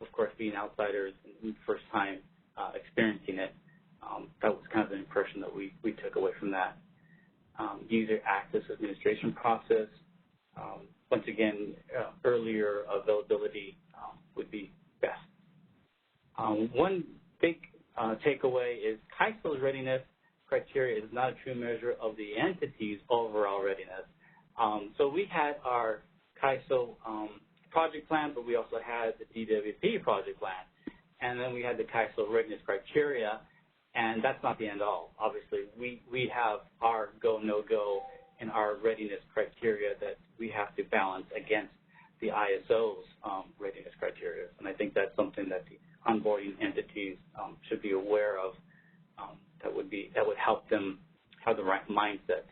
Of course, being outsiders and first time experiencing it, that was kind of the impression that we took away from that. User access administration process, once again, earlier availability would be best. One big takeaway is CAISO's readiness criteria is not a true measure of the entity's overall readiness. So we had our CAISO project plan, but we also had the DWP project plan. And then we had the CAISO readiness criteria, and that's not the end all. Obviously, we have our go, no-go, and our readiness criteria that we have to balance against the ISO's readiness criteria. And I think that's something that the onboarding entities should be aware of. That would help them have the right mindset,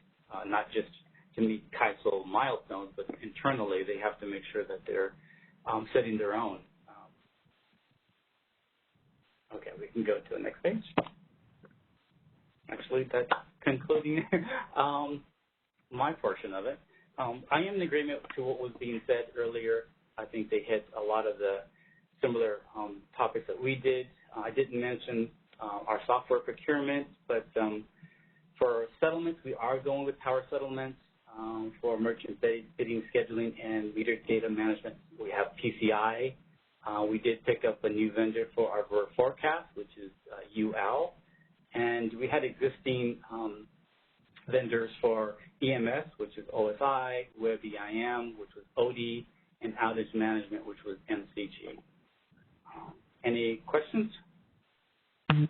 not just to meet CAISO milestones, but internally they have to make sure that they're setting their own. can go to the next page. Actually, that's concluding my portion of it. I am in agreement to what was being said earlier. I think they hit a lot of the similar topics that we did. I didn't mention our software procurement, but for settlements, we are going with power settlements. For merchant bidding, scheduling, and meter data management, we have PCI. We did pick up a new vendor for our forecast, which is UL. And we had existing vendors for EMS, which is OSI, Web EIM, which was OD, and outage management, which was MCG. Any questions? I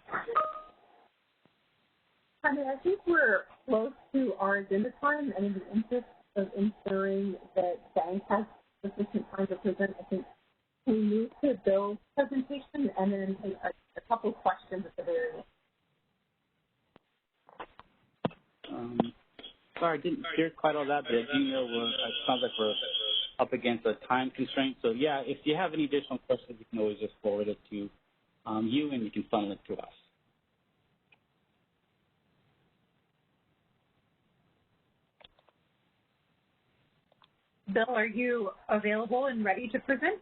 think we're close to our agenda time, and in the interest of ensuring that BANC has sufficient time to present, I think we move to Bill's presentation and then take a couple of questions at the very end. Sorry, I didn't hear quite all that, but as you know, it sounds like we're up against a time constraint. So, yeah, if you have any additional questions, you can always just forward it to you, and you can funnel it to us. Bill, are you available and ready to present?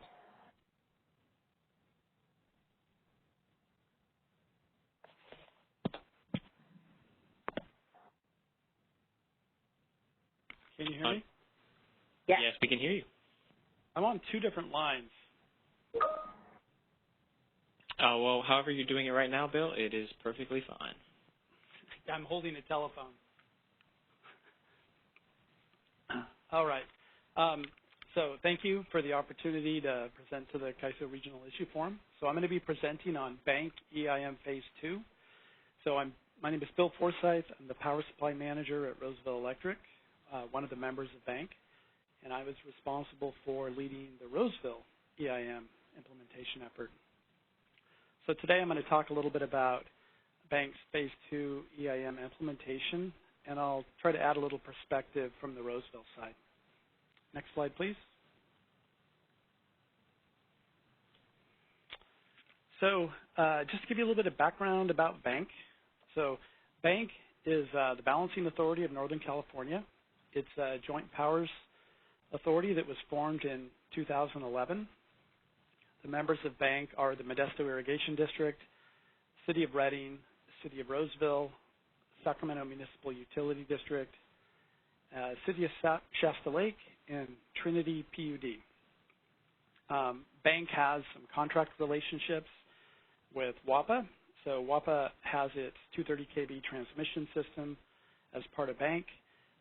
Can you hear me? Yes. Yes, we can hear you. I'm on two different lines. Well, however you're doing it right now, Bill, it is perfectly fine. I'm holding a telephone. All right. So thank you for the opportunity to present to the CAISO Regional Issue Forum. So I'm going to be presenting on BANC EIM Phase 2. So my name is Bill Forsyth. I'm the Power Supply Manager at Roseville Electric, one of the members of BANC, and I was responsible for leading the Roseville EIM implementation effort. So today I'm going to talk a little bit about BANC's Phase 2 EIM implementation, and I'll try to add a little perspective from the Roseville side. Next slide, please. So just to give you a little bit of background about BANC. So BANC is the Balancing Authority of Northern California. It's a joint powers authority that was formed in 2011. The members of BANC are the Modesto Irrigation District, City of Redding, City of Roseville, Sacramento Municipal Utility District, City of Shasta Lake, and Trinity PUD. BANC has some contract relationships with WAPA. So WAPA has its 230 kV transmission system as part of BANC,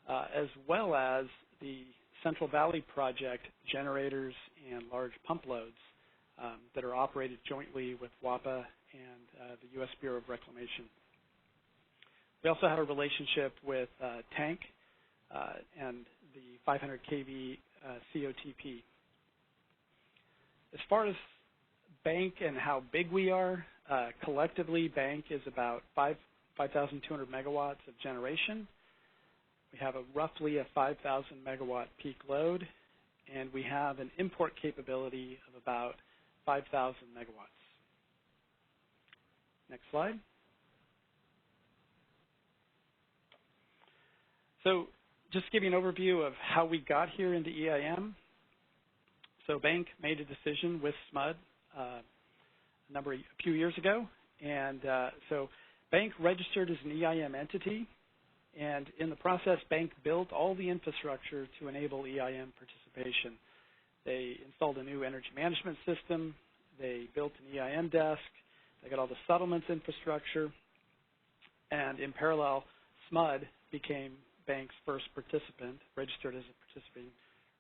as well as the Central Valley Project generators and large pump loads that are operated jointly with WAPA and the U.S. Bureau of Reclamation. We also have a relationship with TANK and the 500 kV COTP. As far as BANC and how big we are, collectively BANC is about 5,200 megawatts of generation. We have roughly a 5,000 megawatt peak load, and we have an import capability of about 5,000 megawatts. Next slide. So just to give you an overview of how we got here into EIM. So BANC made a decision with SMUD a few years ago, and so BANC registered as an EIM entity, and in the process, BANC built all the infrastructure to enable EIM participation. They installed a new energy management system, they built an EIM desk, they got all the settlements infrastructure, and in parallel, SMUD became BANC's first participant, registered as a participating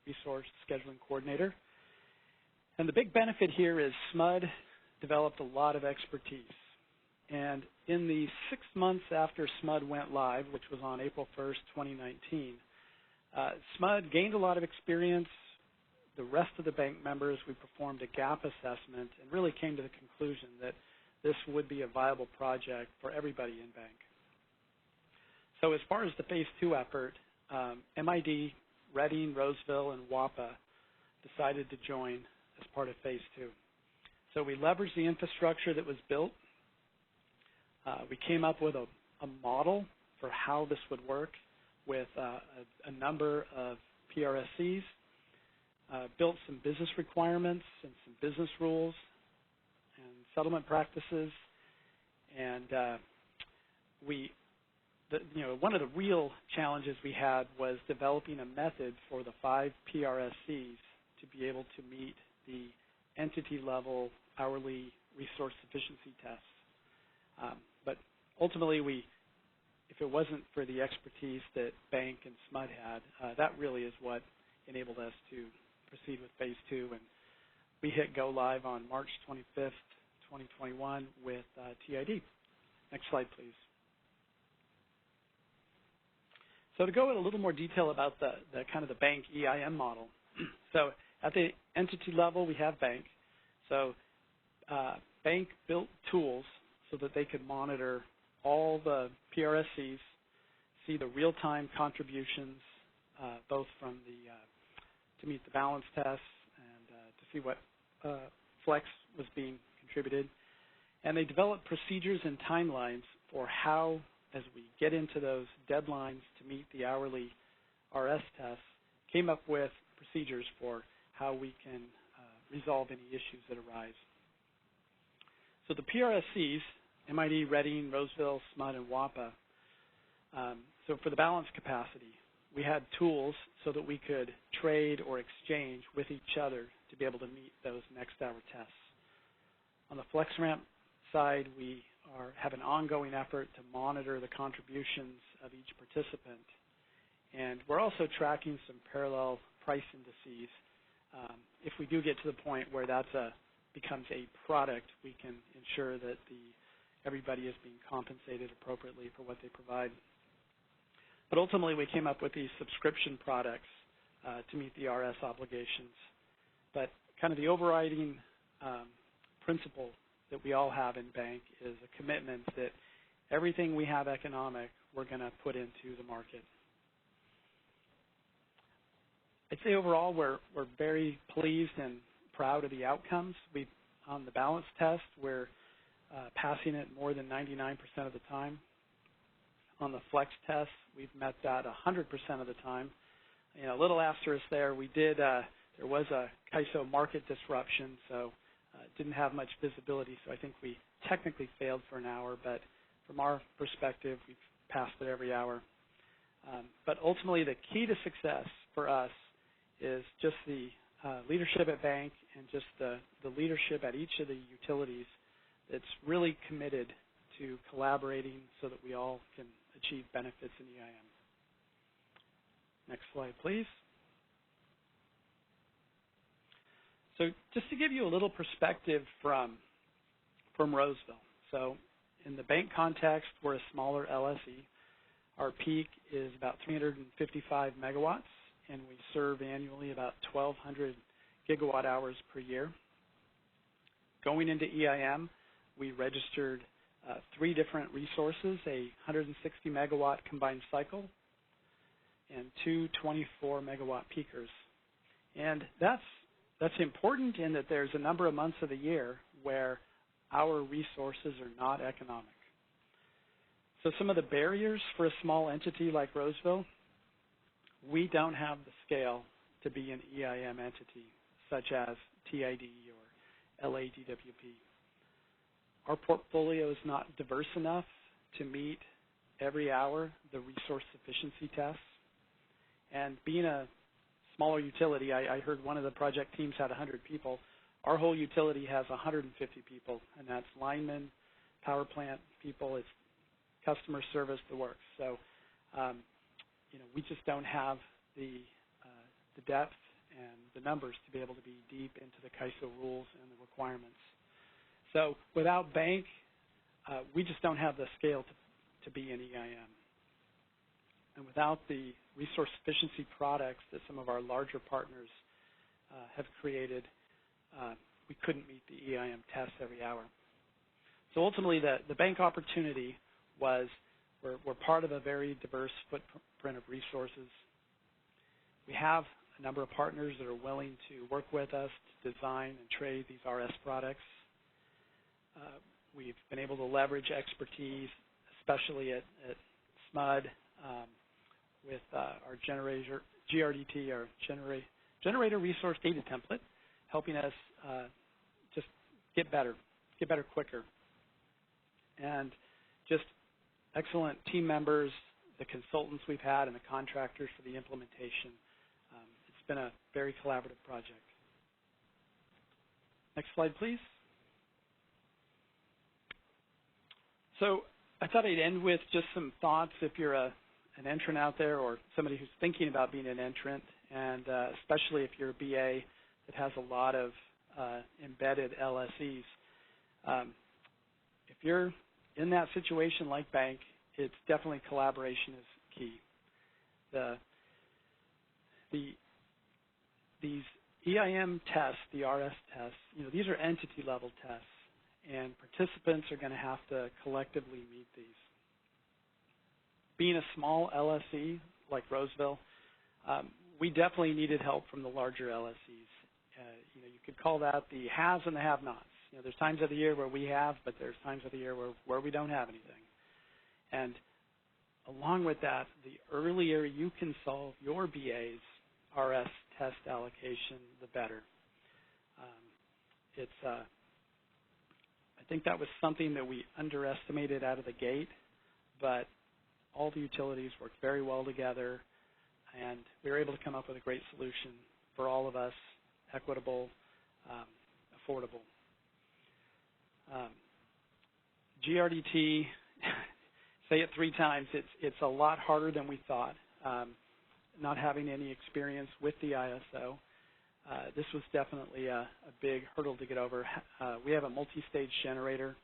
resource scheduling coordinator. And the big benefit here is SMUD developed a lot of expertise. And in the 6 months after SMUD went live, which was on April 1st, 2019, SMUD gained a lot of experience. The rest of the BANC members, we performed a gap assessment and really came to the conclusion that this would be a viable project for everybody in BANC. So as far as the Phase 2 effort, MID, Redding, Roseville, and WAPA decided to join as part of Phase 2. So we leveraged the infrastructure that was built We came up with a model for how this would work with a number of PRSCs, built some business requirements and some business rules and settlement practices, and one of the real challenges we had was developing a method for the 5 PRSCs to be able to meet the entity-level hourly resource sufficiency tests. But ultimately, if it wasn't for the expertise that BANC and SMUD had, that really is what enabled us to proceed with Phase 2. And we hit go live on March 25th, 2021 with TID. Next slide, please. So to go in a little more detail about the kind of the BANC EIM model. So at the entity level, we have BANC. So BANC built tools so that they could monitor all the PRSCs, see the real-time contributions, both from to meet the balance tests and to see what flex was being contributed. And they developed procedures and timelines for how, as we get into those deadlines to meet the hourly RS tests, came up with procedures for how we can resolve any issues that arise. So the PRSCs, MID, Reading, Roseville, SMUD, and WAPA, so for the balance capacity, we had tools so that we could trade or exchange with each other to be able to meet those next hour tests. On the FlexRamp side, we have an ongoing effort to monitor the contributions of each participant. And we're also tracking some parallel price indices. If we do get to the point where that becomes a product, we can ensure that everybody is being compensated appropriately for what they provide. But ultimately, we came up with these subscription products to meet the RS obligations. But kind of the overriding principle that we all have in BANC is a commitment that everything we have economic, we're going to put into the market. I'd say overall, we're very pleased and proud of the outcomes. On the balance test, we're passing it more than 99% of the time. On the flex test, we've met that 100% of the time. A little asterisk there. There was a CAISO market disruption, so didn't have much visibility. So I think we technically failed for an hour, but from our perspective, we've passed it every hour. But ultimately, the key to success for us is just the leadership at BANC and just the leadership at each of the utilities that's really committed to collaborating so that we all can achieve benefits in EIM. Next slide, please. So just to give you a little perspective from Roseville. So in the BANC context, we're a smaller LSE. Our peak is about 355 megawatts, and we serve annually about 1,200 gigawatt hours per year. Going into EIM, we registered 3 different resources, a 160 megawatt combined cycle and 2 24 megawatt peakers. And that's important in that there's a number of months of the year where our resources are not economic. So some of the barriers for a small entity like Roseville, we don't have the scale to be an EIM entity such as TID or LADWP. Our portfolio is not diverse enough to meet every hour the resource sufficiency tests. And being a smaller utility, I heard one of the project teams had 100 people. Our whole utility has 150 people, and that's linemen, power plant people, it's customer service, the works. So, we just don't have the depth and the numbers to be able to be deep into the CAISO rules and the requirements. So without BANC, we just don't have the scale to be an EIM. And without the resource sufficiency products that some of our larger partners have created, we couldn't meet the EIM tests every hour. So ultimately, the BANC opportunity was we're part of a very diverse footprint of resources. We have a number of partners that are willing to work with us to design and trade these RS products. We've been able to leverage expertise, especially at SMUD, with our GRDT, our Generator Resource Data Template, helping us just get better quicker. And just excellent team members, the consultants we've had, and the contractors for the implementation. It's been a very collaborative project. Next slide, please. So I thought I'd end with just some thoughts if you're an entrant out there or somebody who's thinking about being an entrant, and especially if you're a BA that has a lot of embedded LSEs. If you're in that situation like BANC, it's definitely collaboration is key. These EIM tests, the RS tests, these are entity level tests, and participants are going to have to collectively meet these. Being a small LSE like Roseville, we definitely needed help from the larger LSEs. You could call that the haves and the have-nots. There's times of the year where we have, but there's times of the year where we don't have anything. And along with that, the earlier you can solve your BA's RS test allocation, the better. I think that was something that we underestimated out of the gate, but all the utilities worked very well together, and we were able to come up with a great solution for all of us, equitable, affordable. GRDT, say it 3 times, it's a lot harder than we thought. Not having any experience with the ISO, this was definitely a big hurdle to get over. We have a multi-stage generator.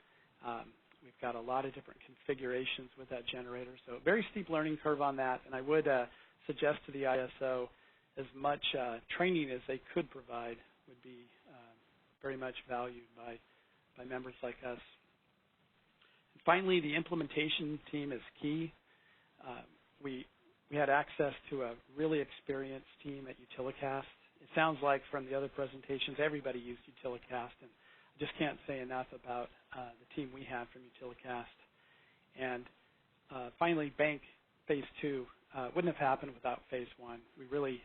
We've got a lot of different configurations with that generator, so a very steep learning curve on that, and I would suggest to the ISO as much training as they could provide would be very much valued by members like us. And finally, the implementation team is key. We had access to a really experienced team at Utilicast. It sounds like from the other presentations, everybody used Utilicast, and I just can't say enough about the team we have from Utilicast. And finally, BANC Phase 2 wouldn't have happened without Phase 1. We really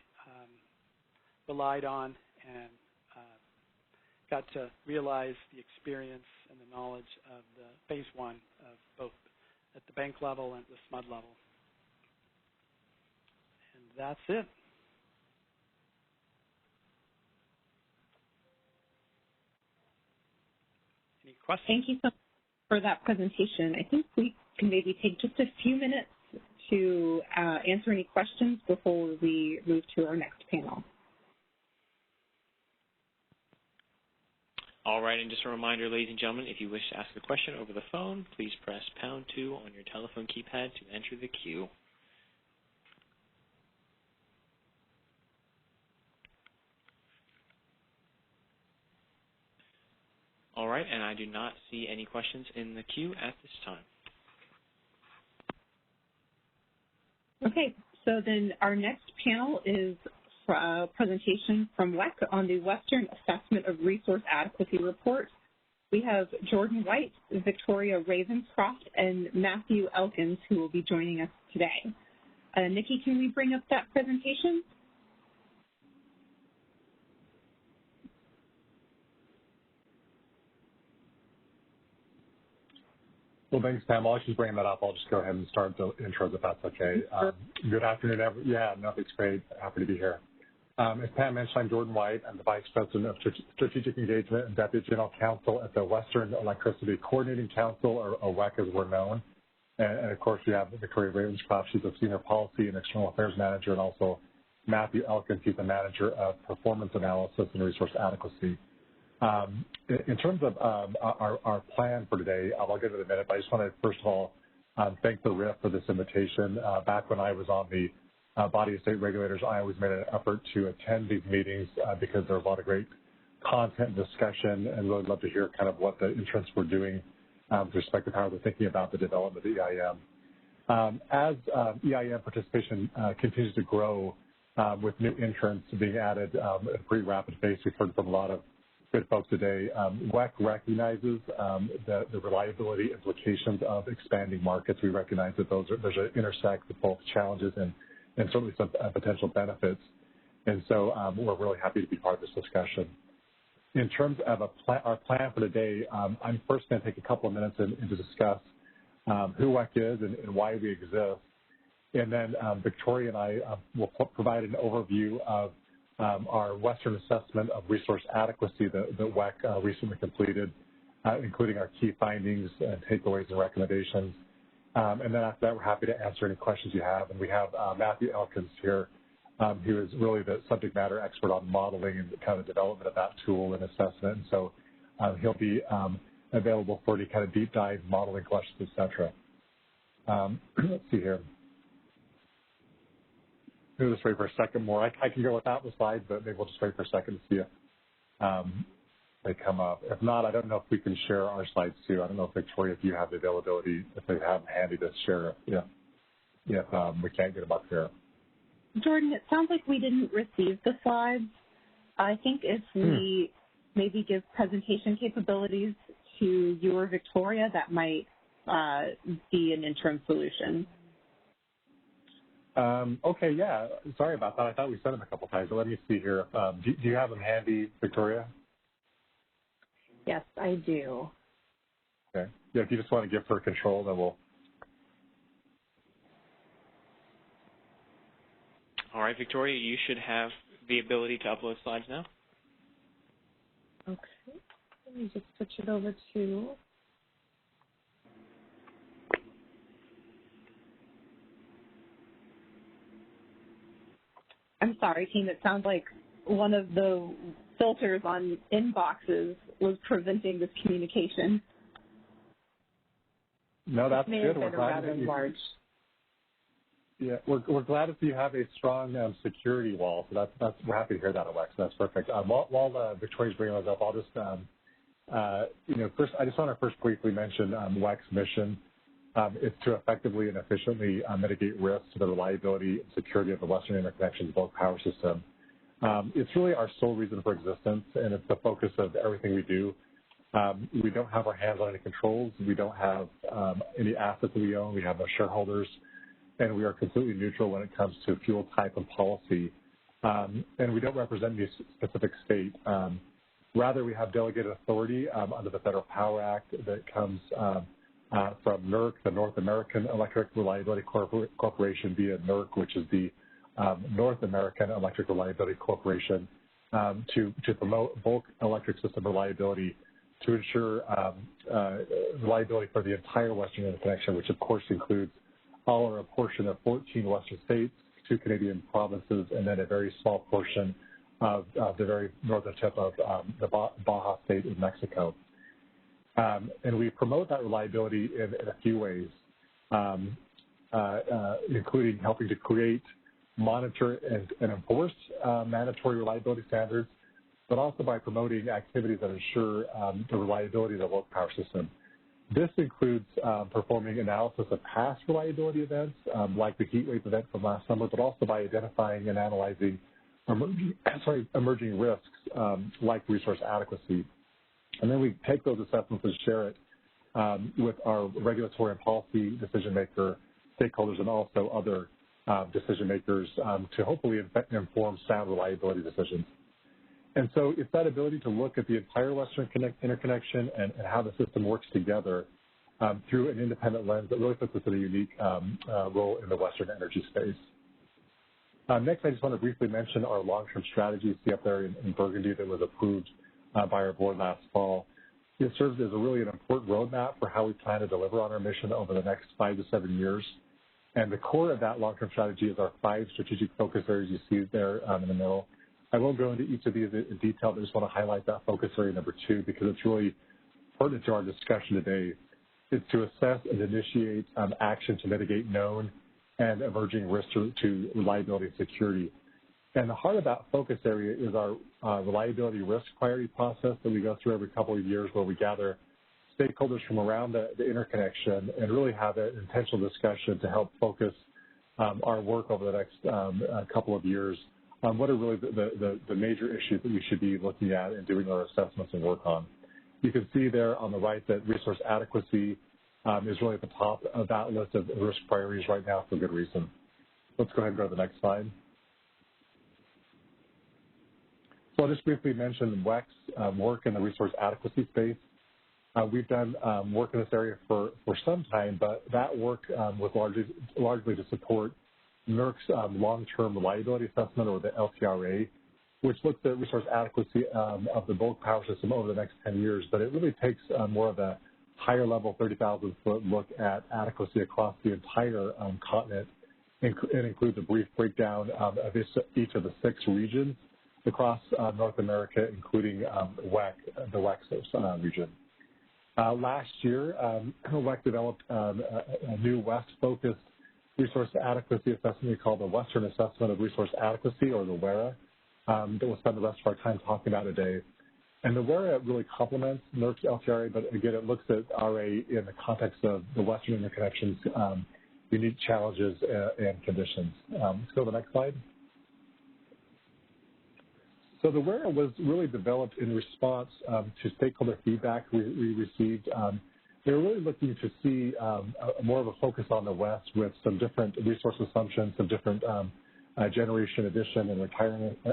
relied on and got to realize the experience and the knowledge of the Phase 1 of both at the BANC level and the SMUD level. And that's it. Any questions? Thank you so much for that presentation. I think we can maybe take just a few minutes to answer any questions before we move to our next panel. All right, and just a reminder, ladies and gentlemen, if you wish to ask a question over the phone, please press #2 on your telephone keypad to enter the queue. All right, and I do not see any questions in the queue at this time. Okay, so then our next panel is a presentation from WEC on the Western Assessment of Resource Adequacy Report. We have Jordan White, Victoria Ravenscroft, and Matthew Elkins who will be joining us today. Nikki, can we bring up that presentation? Well, thanks, Pam. While she's bringing that up, I'll just go ahead and start the intros if that's okay. Good afternoon, everyone. Yeah, no, it's great. Happy to be here. As Pam mentioned, I'm Jordan White. I'm the Vice President of Strategic Engagement and Deputy General Counsel at the Western Electricity Coordinating Council, or WEC as we're known. And of course, we have Victoria Ravenscroft. She's a Senior Policy and External Affairs Manager, and also Matthew Elkins. He's the Manager of Performance Analysis and Resource Adequacy. In terms of our plan for today, I'll get to it in a minute, but I just want to, first of all, thank the RIF for this invitation. Back when I was on the body of state regulators, I always made an effort to attend these meetings because there was a lot of great content and discussion, and really love to hear kind of what the interns were doing with respect to how they're thinking about the development of EIM. As EIM participation continues to grow with new entrants being added at a pretty rapid pace, we've heard from a lot of good folks today. WEC recognizes the reliability implications of expanding markets. We recognize that those intersect with both challenges and certainly some potential benefits. And so we're really happy to be part of this discussion. In terms of our plan for today, I'm first going to take a couple of minutes and to discuss who WEC is and why we exist. And then Victoria and I will provide an overview of our Western assessment of resource adequacy that WEC recently completed, including our key findings and takeaways and recommendations. And then after that, we're happy to answer any questions you have. And we have Matthew Elkins here, who is really the subject matter expert on modeling and kind of development of that tool and assessment. And so he'll be available for any kind of deep dive modeling questions, et cetera. Let's see here. Maybe just wait for a second more. I can go without the slides, but maybe we'll just wait for a second to see if they come up. If not, I don't know if we can share our slides too. I don't know if Victoria, if you have the availability, if they have them handy to share it. Yeah. If we can't get them up here. Jordan, it sounds like we didn't receive the slides. I think if we maybe give presentation capabilities to you or Victoria, that might be an interim solution. Okay, yeah. Sorry about that. I thought we sent them a couple times, but let me see here. Do you have them handy, Victoria? Yes, I do. Okay. Yeah, if you just want to give her control, then we'll. All right, Victoria, you should have the ability to upload slides now. Okay. Let me just switch it over to. I'm sorry, team. It sounds like one of the filters on inboxes was preventing this communication. No, that's good. We're glad to large. Yeah, we're glad that you have a strong security wall. So that's we're happy to hear that, Alex. That's perfect. While Victoria's bringing those up, I'll just first I just want to first briefly mention WEC's mission. It's to effectively and efficiently mitigate risk to the reliability and security of the Western Interconnection's bulk power system. It's really our sole reason for existence, and it's the focus of everything we do. We don't have our hands on any controls. We don't have any assets that we own. We have no shareholders, and we are completely neutral when it comes to fuel type and policy. And we don't represent any specific state. Rather, we have delegated authority under the Federal Power Act that comes from NERC, the North American Electric Reliability Corporation, via NERC, which is the North American Electric Reliability Corporation, to promote bulk electric system reliability, to ensure reliability for the entire Western Interconnection, which of course includes all or a portion of 14 Western states, 2 Canadian provinces, and then a very small portion of the very northern tip of the Baja State in Mexico. And we promote that reliability in a few ways, including helping to create, monitor, and enforce mandatory reliability standards, but also by promoting activities that ensure the reliability of the local power system. This includes performing analysis of past reliability events, like the heat wave event from last summer, but also by identifying and analyzing emerging risks, like resource adequacy. And then we take those assessments and share it with our regulatory and policy decision maker stakeholders and also other decision makers to hopefully inform sound reliability decisions. And so it's that ability to look at the entire Western interconnection and how the system works together through an independent lens that really puts us in a unique role in the Western energy space. Next, I just want to briefly mention our long-term strategy you see up there in Burgundy that was approved by our board last fall. It serves as really an important roadmap for how we plan to deliver on our mission over the next 5 to 7 years. And the core of that long-term strategy is our 5 strategic focus areas you see there in the middle. I won't go into each of these in detail, but I just want to highlight that focus area number 2 because it's really pertinent to our discussion today. It's to assess and initiate action to mitigate known and emerging risks to reliability and security. And the heart of that focus area is our reliability risk priority process that we go through every couple of years where we gather stakeholders from around the interconnection and really have an intentional discussion to help focus our work over the next couple of years what are really the major issues that we should be looking at and doing our assessments and work on. You can see there on the right that resource adequacy is really at the top of that list of risk priorities right now for good reason. Let's go ahead and go to the next slide. So I'll just briefly mention WEC's work in the resource adequacy space. We've done work in this area for some time, but that work was largely to support NERC's long-term reliability assessment, or the LTRA, which looks at resource adequacy of the bulk power system over the next 10 years. But it really takes more of a higher-level 30,000-foot look at adequacy across the entire continent. It includes a brief breakdown of each of the 6 regions across North America, including the WEC region. Last year, WEC developed a new West-focused resource adequacy assessment we call the Western Assessment of Resource Adequacy, or the WERA, that we'll spend the rest of our time talking about today. And the WERA really complements NERC's LTRA, but again, it looks at RA in the context of the Western interconnections, unique challenges and conditions. Let's go to the next slide. So the WERA was really developed in response to stakeholder feedback we received. They were really looking to see more of a focus on the West with some different resource assumptions, some different generation addition and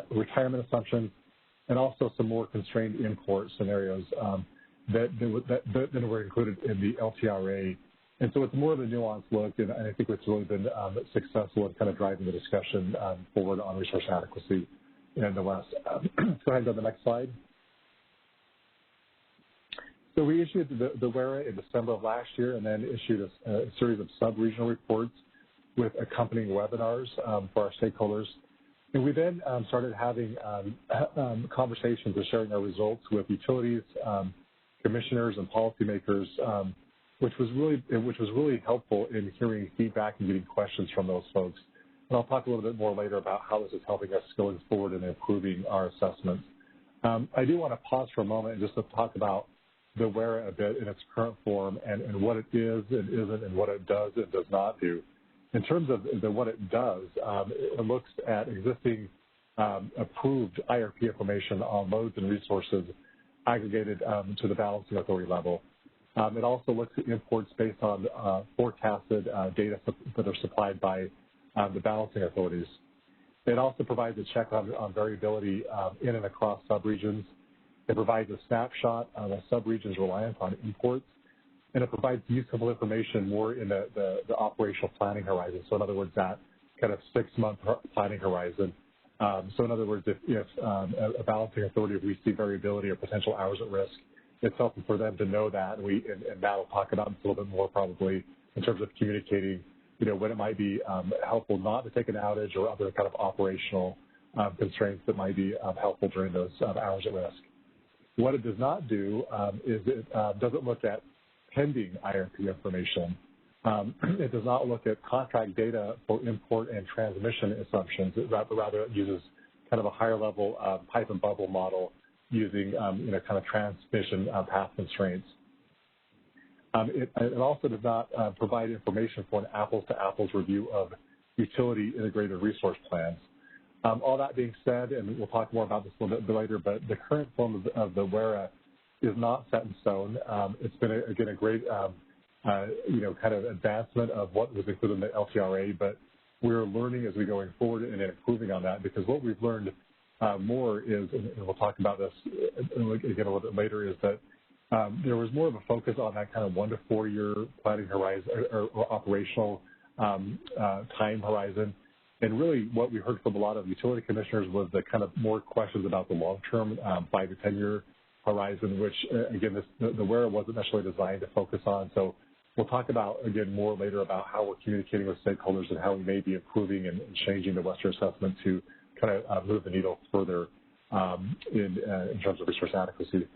retirement assumptions, and also some more constrained import scenarios that were included in the LTRA. And so it's more of a nuanced look, and I think it's really been successful in kind of driving the discussion forward on resource adequacy in the West. Go ahead and go to the next slide. So we issued the WERA in December of last year, and then issued a series of sub-regional reports with accompanying webinars for our stakeholders. And we then started having conversations and sharing our results with utilities, commissioners, and policymakers, which was really helpful in hearing feedback and getting questions from those folks. And I'll talk a little bit more later about how this is helping us going forward and improving our assessments. I do want to pause for a moment and just to talk about the WERA a bit in its current form and what it is and isn't and what it does and does not do. In terms of what it does, it looks at existing approved IRP information on loads and resources aggregated to the balancing authority level. It also looks at imports based on forecasted data that are supplied by the balancing authorities. It also provides a check on variability in and across subregions. It provides a snapshot of a subregion's reliance on imports, and it provides useful information more in the operational planning horizon. So in other words, that kind of 6-month planning horizon. So in other words, if a balancing authority, if we see variability or potential hours at risk, it's helpful for them to know that, and Matt will talk about this a little bit more probably in terms of communicating, when it might be helpful not to take an outage or other kind of operational constraints that might be helpful during those hours at risk. What it does not do is it doesn't look at pending IRP information. It does not look at contract data for import and transmission assumptions. Rather, it uses kind of a higher level pipe and bubble model using kind of transmission path constraints. It also does not provide information for an apples-to-apples review of utility integrated resource plans. All that being said, and we'll talk more about this a little bit later, but the current form of the WERA is not set in stone. It's been, again, a great, kind of advancement of what was included in the LTRA, but we're learning as we're going forward and improving on that, because what we've learned more is, and we'll talk about this again a little bit later, is that there was more of a focus on that kind of 1 to 4 year planning horizon or operational time horizon. And really what we heard from a lot of utility commissioners was the kind of more questions about the long-term 5 to 10 year horizon, which, again, the WERA wasn't necessarily designed to focus on. So we'll talk about, again, more later about how we're communicating with stakeholders and how we may be improving and changing the Western assessment to kind of move the needle further in terms of resource adequacy.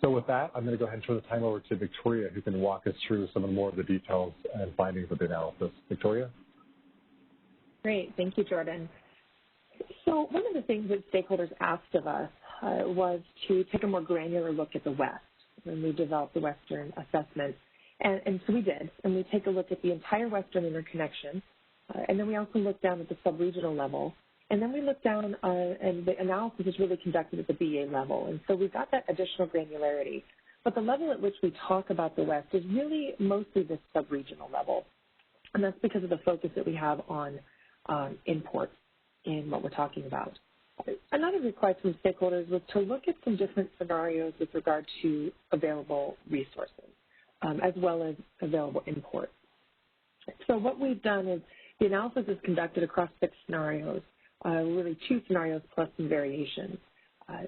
So with that, I'm going to go ahead and turn the time over to Victoria, who can walk us through some more of the details and findings of the analysis. Victoria? Great. Thank you, Jordan. So one of the things that stakeholders asked of us was to take a more granular look at the West when we developed the Western assessment. And so we did. And we take a look at the entire Western interconnection. And then we also looked down at the sub-regional level And then we look down, and the analysis is really conducted at the BA level. And so we've got that additional granularity. But the level at which we talk about the West is really mostly the sub-regional level. And that's because of the focus that we have on imports in what we're talking about. Another request from stakeholders was to look at some different scenarios with regard to available resources, as well as available imports. So what we've done is the analysis is conducted across 6 scenarios, really 2 scenarios plus some variations.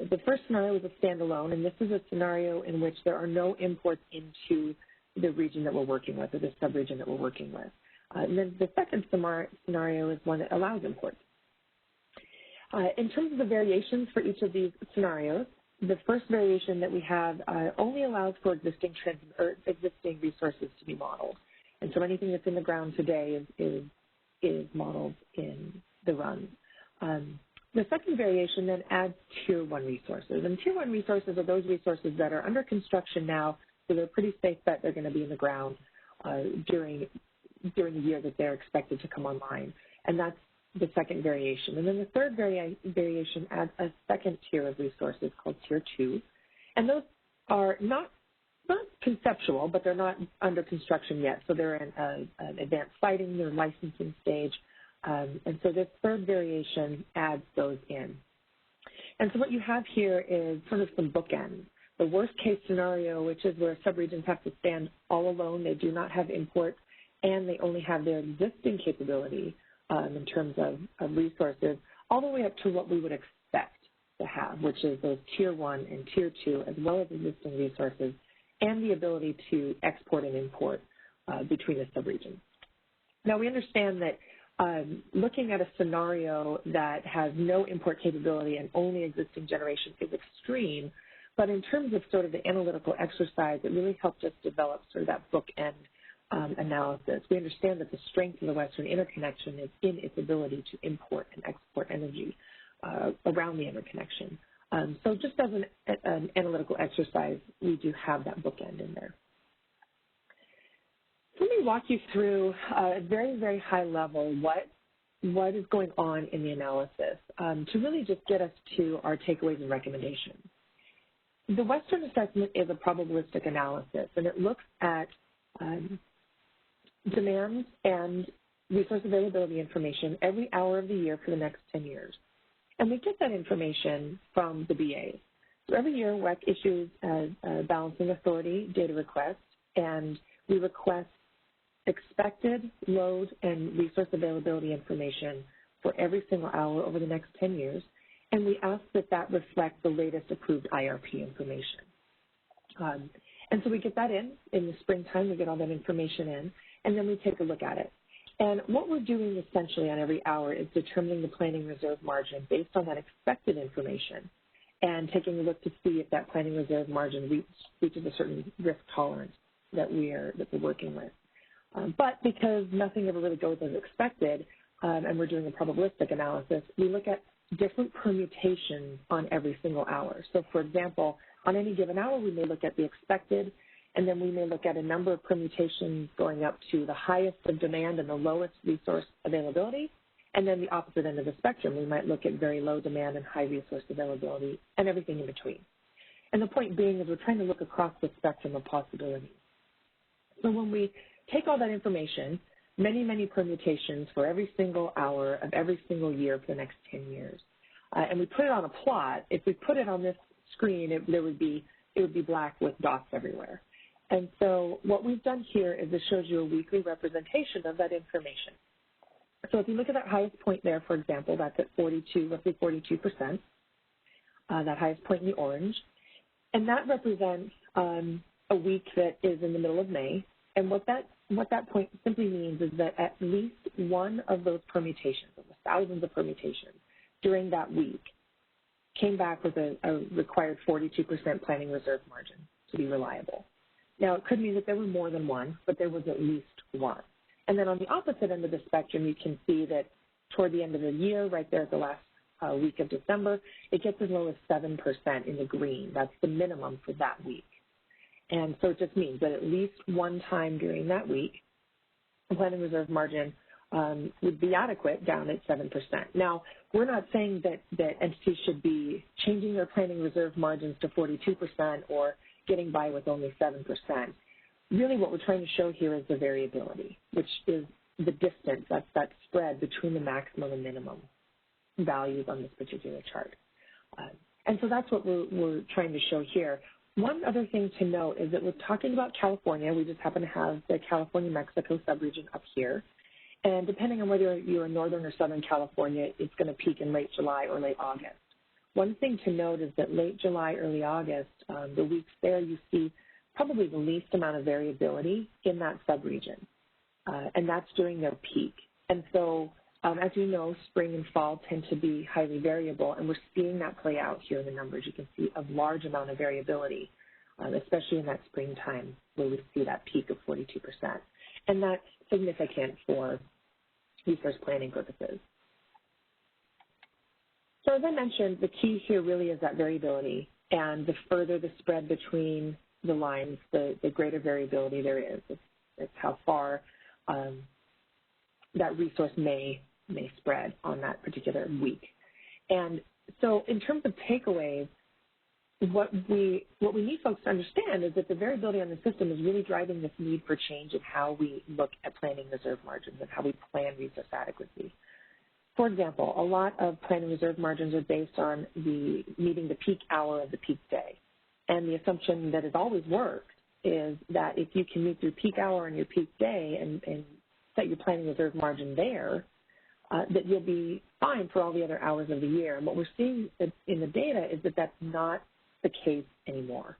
The first scenario is a standalone, and this is a scenario in which there are no imports into the region that we're working with, or the sub-region that we're working with. And then the second scenario is one that allows imports. In terms of the variations for each of these scenarios, the first variation that we have only allows for existing resources to be modeled. And so anything that's in the ground today is modeled in the run. The second variation then adds Tier 1 resources. And Tier 1 resources are those resources that are under construction now, so they're pretty safe bet they're going to be in the ground during the year that they're expected to come online. And that's the second variation. And then the third variation adds a second tier of resources called Tier 2. And those are not conceptual, but they're not under construction yet. So they're in an advanced siting, they're licensing stage. And so this third variation adds those in. And so what you have here is sort of some bookends. The worst case scenario, which is where subregions have to stand all alone, they do not have imports, and they only have their existing capability in terms of resources, all the way up to what we would expect to have, which is those Tier 1 and Tier 2, as well as existing resources, and the ability to export and import between the subregions. Now, we understand that looking at a scenario that has no import capability and only existing generation is extreme, but in terms of sort of the analytical exercise, it really helped us develop sort of that bookend analysis. We understand that the strength of the Western interconnection is in its ability to import and export energy around the interconnection. So just as an analytical exercise, we do have that bookend in there. Let me walk you through a very, very high level what is going on in the analysis to really just get us to our takeaways and recommendations. The Western assessment is a probabilistic analysis, and it looks at demand and resource availability information every hour of the year for the next 10 years. And we get that information from the BAs. So every year, WEC issues a balancing authority data request, and we request expected load and resource availability information for every single hour over the next 10 years, and we ask that that reflect the latest approved IRP information. And so we get that in the springtime, we get all that information in, and then we take a look at it. And what we're doing essentially on every hour is determining the planning reserve margin based on that expected information and taking a look to see if that planning reserve margin reaches a certain risk tolerance that we're working with. But because nothing ever really goes as expected, and we're doing a probabilistic analysis, we look at different permutations on every single hour. So, for example, on any given hour, we may look at the expected, and then we may look at a number of permutations going up to the highest of demand and the lowest resource availability, and then the opposite end of the spectrum. We might look at very low demand and high resource availability and everything in between. And the point being is we're trying to look across the spectrum of possibilities. So when we take all that information, many, many permutations for every single hour of every single year for the next 10 years, and we put it on a plot, if we put it on this screen, it would be black with dots everywhere. And so what we've done here is it shows you a weekly representation of that information. So if you look at that highest point there, for example, that's at roughly 42%, that highest point in the orange. And that represents a week that is in the middle of May. And what that point simply means is that at least one of those permutations, of the thousands of permutations during that week, came back with a required 42% planning reserve margin to be reliable. Now, it could mean that there were more than one, but there was at least one. And then on the opposite end of the spectrum, you can see that toward the end of the year, right there at the last week of December, it gets as low as 7% in the green. That's the minimum for that week. And so it just means that at least one time during that week, the planning reserve margin would be adequate down at 7%. Now, we're not saying that entities should be changing their planning reserve margins to 42% or getting by with only 7%. Really what we're trying to show here is the variability, which is the distance, that's that spread between the maximum and minimum values on this particular chart. And so that's what we're trying to show here. One other thing to note is that we're talking about California. We just happen to have the California-Mexico subregion up here. And depending on whether you're in northern or southern California, it's going to peak in late July or late August. One thing to note is that late July, early August, the weeks there, you see probably the least amount of variability in that subregion. And that's during their peak. And so, as you know, spring and fall tend to be highly variable, and we're seeing that play out here in the numbers. You can see a large amount of variability, especially in that springtime where we see that peak of 42%. And that's significant for resource planning purposes. So as I mentioned, the key here really is that variability, and the further the spread between the lines, the greater variability there is. It's how far that resource may spread on that particular week. And so in terms of takeaways, what we need folks to understand is that the variability on the system is really driving this need for change in how we look at planning reserve margins and how we plan resource adequacy. For example, a lot of planning reserve margins are based on meeting the peak hour of the peak day. And the assumption that has always worked is that if you can meet your peak hour and your peak day and set your planning reserve margin there, that you'll be fine for all the other hours of the year. And what we're seeing in the data is that that's not the case anymore,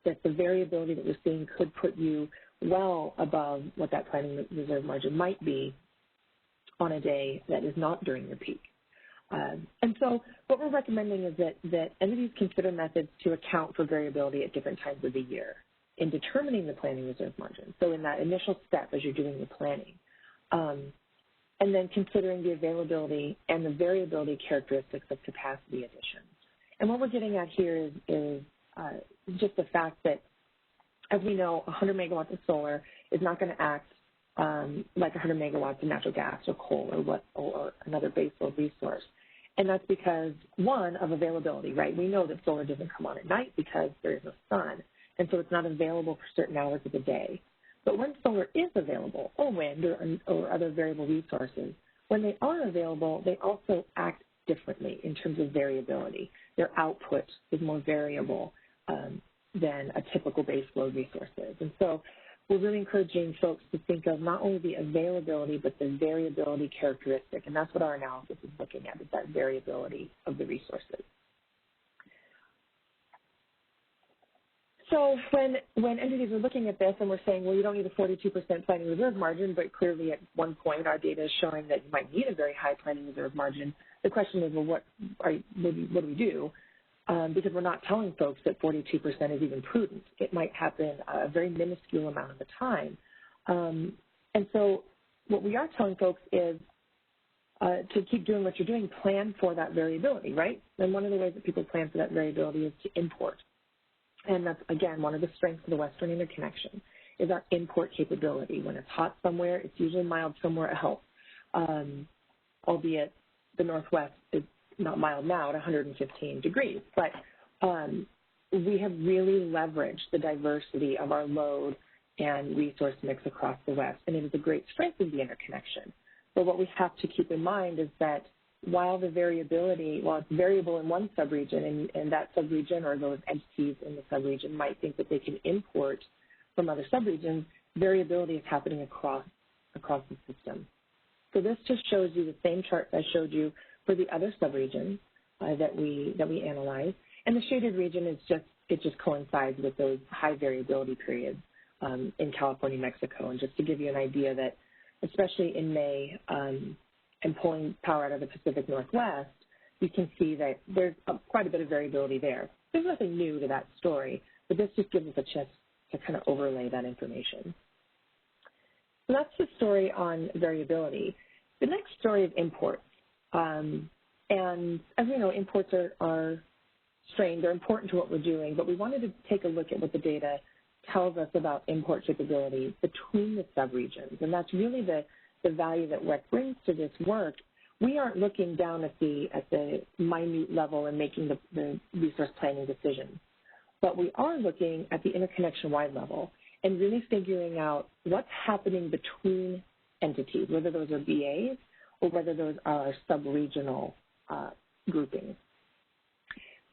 that the variability that we're seeing could put you well above what that planning reserve margin might be on a day that is not during your peak. And so what we're recommending is that entities consider methods to account for variability at different times of the year in determining the planning reserve margin. So in that initial step as you're doing the planning, and then considering the availability and the variability characteristics of capacity additions. And what we're getting at here is just the fact that, as we know, 100 megawatts of solar is not going to act like 100 megawatts of natural gas or coal or another baseload resource. And that's because, one, of availability, right? We know that solar doesn't come on at night because there is no sun, and so it's not available for certain hours of the day. But when solar is available, or wind or other variable resources, when they are available, they also act differently in terms of variability. Their output is more variable than a typical baseload resource is. And so we're really encouraging folks to think of not only the availability, but the variability characteristic, and that's what our analysis is looking at, is that variability of the resources. So when entities are looking at this and we're saying, well, you don't need a 42% planning reserve margin, but clearly at one point our data is showing that you might need a very high planning reserve margin, the question is, well, what do we do? Because we're not telling folks that 42% is even prudent. It might happen a very minuscule amount of the time. And so what we are telling folks is to keep doing what you're doing, plan for that variability, right? And one of the ways that people plan for that variability is to import. And that's, again, one of the strengths of the Western Interconnection is our import capability. When it's hot somewhere, it's usually mild somewhere else, albeit the Northwest is not mild now at 115 degrees. But we have really leveraged the diversity of our load and resource mix across the West, and it is a great strength of the interconnection. But what we have to keep in mind is that while the variability, while it's variable in one subregion, and that subregion or those entities in the subregion might think that they can import from other subregions, variability is happening across the system. So this just shows you the same chart I showed you for the other subregions that we analyze, and the shaded region is just coincides with those high variability periods in California, Mexico. And just to give you an idea that, especially in May, and pulling power out of the Pacific Northwest, you can see that there's quite a bit of variability there. There's nothing new to that story, but this just gives us a chance to kind of overlay that information. So that's the story on variability. The next story is imports. And as we know, imports are strained. They're important to what we're doing, but we wanted to take a look at what the data tells us about import capability between the subregions. And that's really the the value that WEC brings to this work, we aren't looking down at the minute level and making the resource planning decisions. But we are looking at the interconnection-wide level and really figuring out what's happening between entities, whether those are BAs or whether those are sub-regional groupings.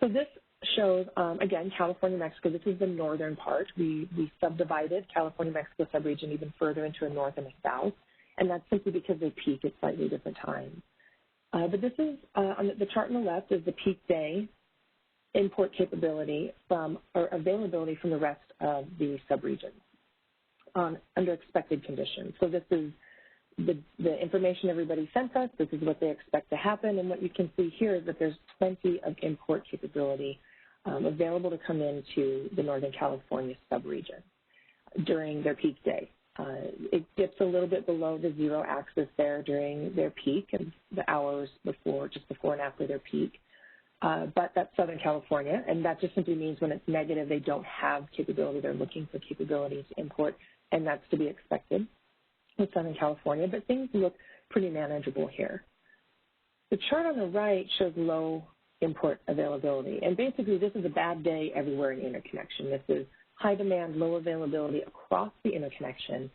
So this shows, again, California-Mexico. This is the northern part. We subdivided California-Mexico subregion even further into a north and a south, and that's simply because they peak at slightly different times. But this is, on the chart on the left is the peak day import capability or availability from the rest of the subregions under expected conditions. So this is the information everybody sent us. This is what they expect to happen. And what you can see here is that there's plenty of import capability available to come into the Northern California subregion during their peak day. It dips a little bit below the zero axis there during their peak and the hours before, just before and after their peak. But that's Southern California, and that just simply means when it's negative, they don't have capability. They're looking for capability to import, and that's to be expected with Southern California, but things look pretty manageable here. The chart on the right shows low import availability, and basically this is a bad day everywhere in interconnection. This is high demand, low availability across the interconnection,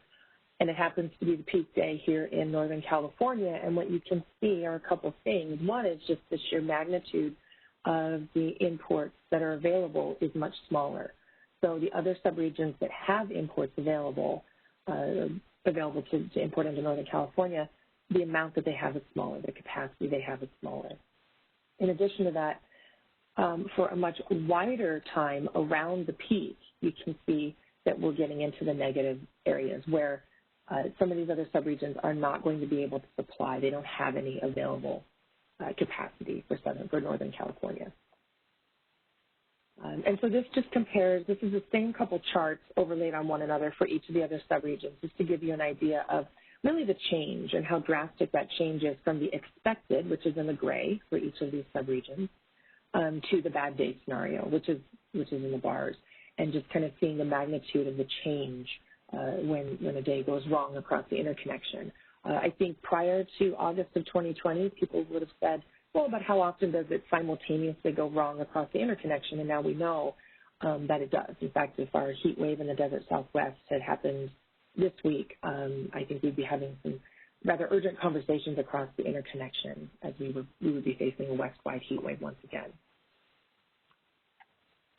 and it happens to be the peak day here in Northern California, and what you can see are a couple of things. One is just the sheer magnitude of the imports that are available is much smaller. So the other subregions that have imports available to import into Northern California, the amount that they have is smaller, the capacity they have is smaller. In addition to that, for a much wider time around the peak, you can see that we're getting into the negative areas where some of these other subregions are not going to be able to supply. They don't have any available capacity for Northern California. And so this just compares, this is the same couple charts overlaid on one another for each of the other subregions, just to give you an idea of really the change and how drastic that change is from the expected, which is in the gray for each of these subregions, to the bad day scenario, which is in the bars, and just kind of seeing the magnitude of the change when a day goes wrong across the interconnection. I think prior to August of 2020, people would have said, well, but how often does it simultaneously go wrong across the interconnection? And now we know that it does. In fact, if our heat wave in the desert Southwest had happened this week, I think we'd be having some rather urgent conversations across the interconnection as we would be facing a west-wide heat wave once again.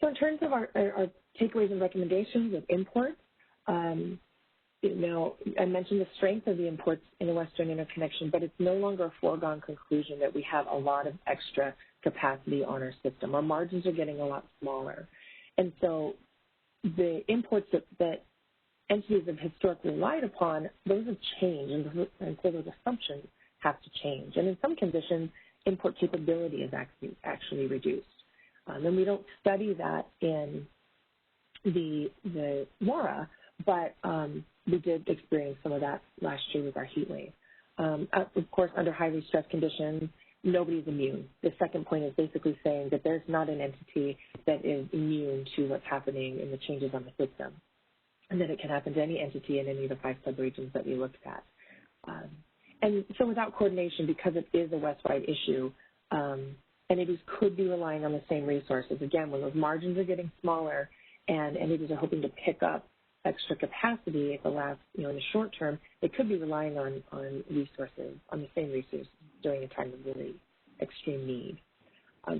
So in terms of our takeaways and recommendations of imports, I mentioned the strength of the imports in the Western interconnection, but it's no longer a foregone conclusion that we have a lot of extra capacity on our system. Our margins are getting a lot smaller. And so the imports that entities have historically relied upon, those have changed, and so those assumptions have to change. And in some conditions, import capability is actually reduced. And we don't study that in the WARA, but we did experience some of that last year with our heat wave. Of course, under highly stressed conditions, nobody's immune. The second point is basically saying that there's not an entity that is immune to what's happening in the changes on the system, and that it can happen to any entity in any of the 5 subregions that we looked at. And so without coordination, because it is a west-wide issue, entities could be relying on the same resources. Again, when those margins are getting smaller and entities are hoping to pick up extra capacity at the last, in the short term, they could be relying on resources, on the same resources during a time of really extreme need.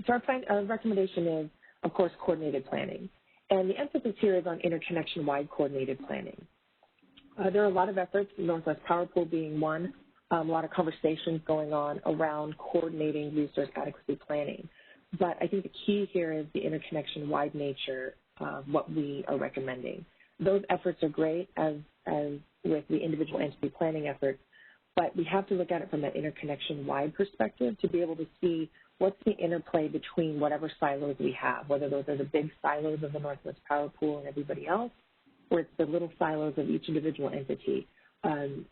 So our recommendation is, of course, coordinated planning. And the emphasis here is on interconnection-wide coordinated planning. There are a lot of efforts, Northwest Power Pool being one, a lot of conversations going on around coordinating resource adequacy planning. But I think the key here is the interconnection-wide nature of what we are recommending. Those efforts are great as with the individual entity planning efforts, but we have to look at it from that interconnection-wide perspective to be able to see what's the interplay between whatever silos we have, whether those are the big silos of the Northwest Power Pool and everybody else, or it's the little silos of each individual entity.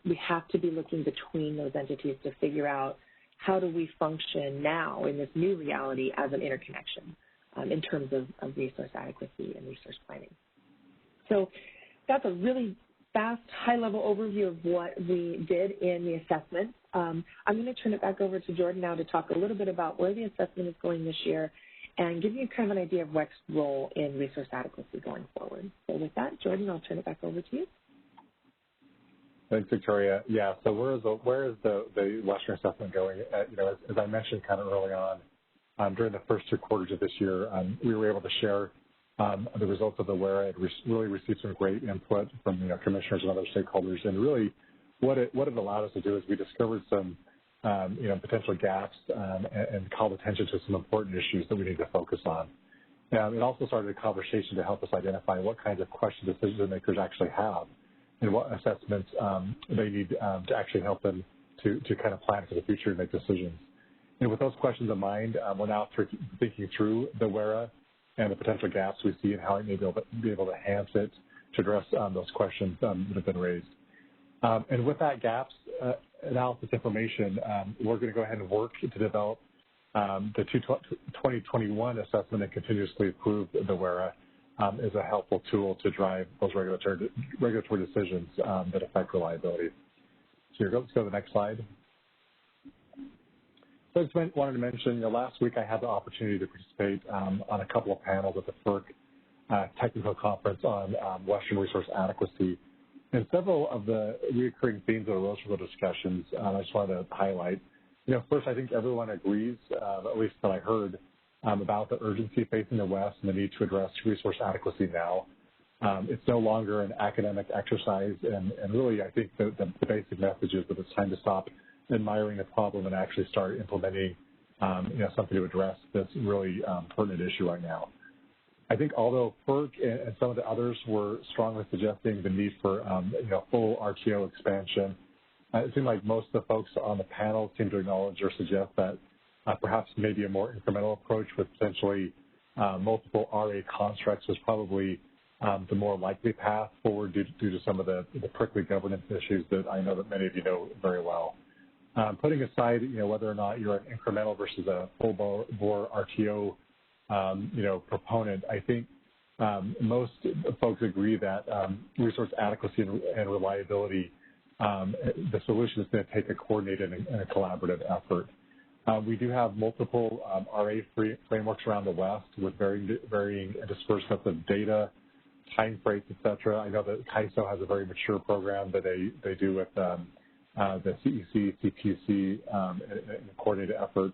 We have to be looking between those entities to figure out how do we function now in this new reality as an interconnection in terms of resource adequacy and resource planning. So that's a really fast, high-level overview of what we did in the assessment. I'm going to turn it back over to Jordan now to talk a little bit about where the assessment is going this year and give you kind of an idea of WEC's role in resource adequacy going forward. So with that, Jordan, I'll turn it back over to you. Thanks, Victoria. Yeah, so where is the Western assessment going? As I mentioned kind of early on, during the first 2 quarters of this year, we were able to share the results of the WERA. It really received some great input from commissioners and other stakeholders. And really, what it allowed us to do is we discovered some potential gaps and called attention to some important issues that we need to focus on. It also started a conversation to help us identify what kinds of questions decision makers actually have and what assessments they need to actually help them to kind of plan for the future and make decisions. And with those questions in mind, we're now thinking through the WERA and the potential gaps we see and how it may be able to enhance it to address those questions that have been raised. And with that gaps analysis information, we're going to go ahead and work to develop the 2021 assessment and continuously improve the WERA is a helpful tool to drive those regulatory decisions that affect reliability. So let's go to the next slide. So I just wanted to mention, last week I had the opportunity to participate on a couple of panels at the FERC technical conference on Western resource adequacy. And several of the recurring themes that arose from the discussions, I just wanted to highlight. First, I think everyone agrees, at least that I heard, about the urgency facing the West and the need to address resource adequacy now. It's no longer an academic exercise, and really I think the basic message is that it's time to stop admiring the problem and actually start implementing something to address this really pertinent issue right now. I think although FERC and some of the others were strongly suggesting the need for full RTO expansion, it seemed like most of the folks on the panel seem to acknowledge or suggest that perhaps maybe a more incremental approach with potentially multiple RA constructs was probably the more likely path forward due to some of the prickly governance issues that I know that many of you know very well. Putting aside, whether or not you're an incremental versus a full-bore RTO, proponent, I think most folks agree that resource adequacy and reliability, the solution is going to take a coordinated and a collaborative effort. We do have multiple RA frameworks around the West with varying dispersed sets of data, time frames, et cetera. I know that CAISO has a very mature program that they do with the CEC, CPC in a coordinated effort.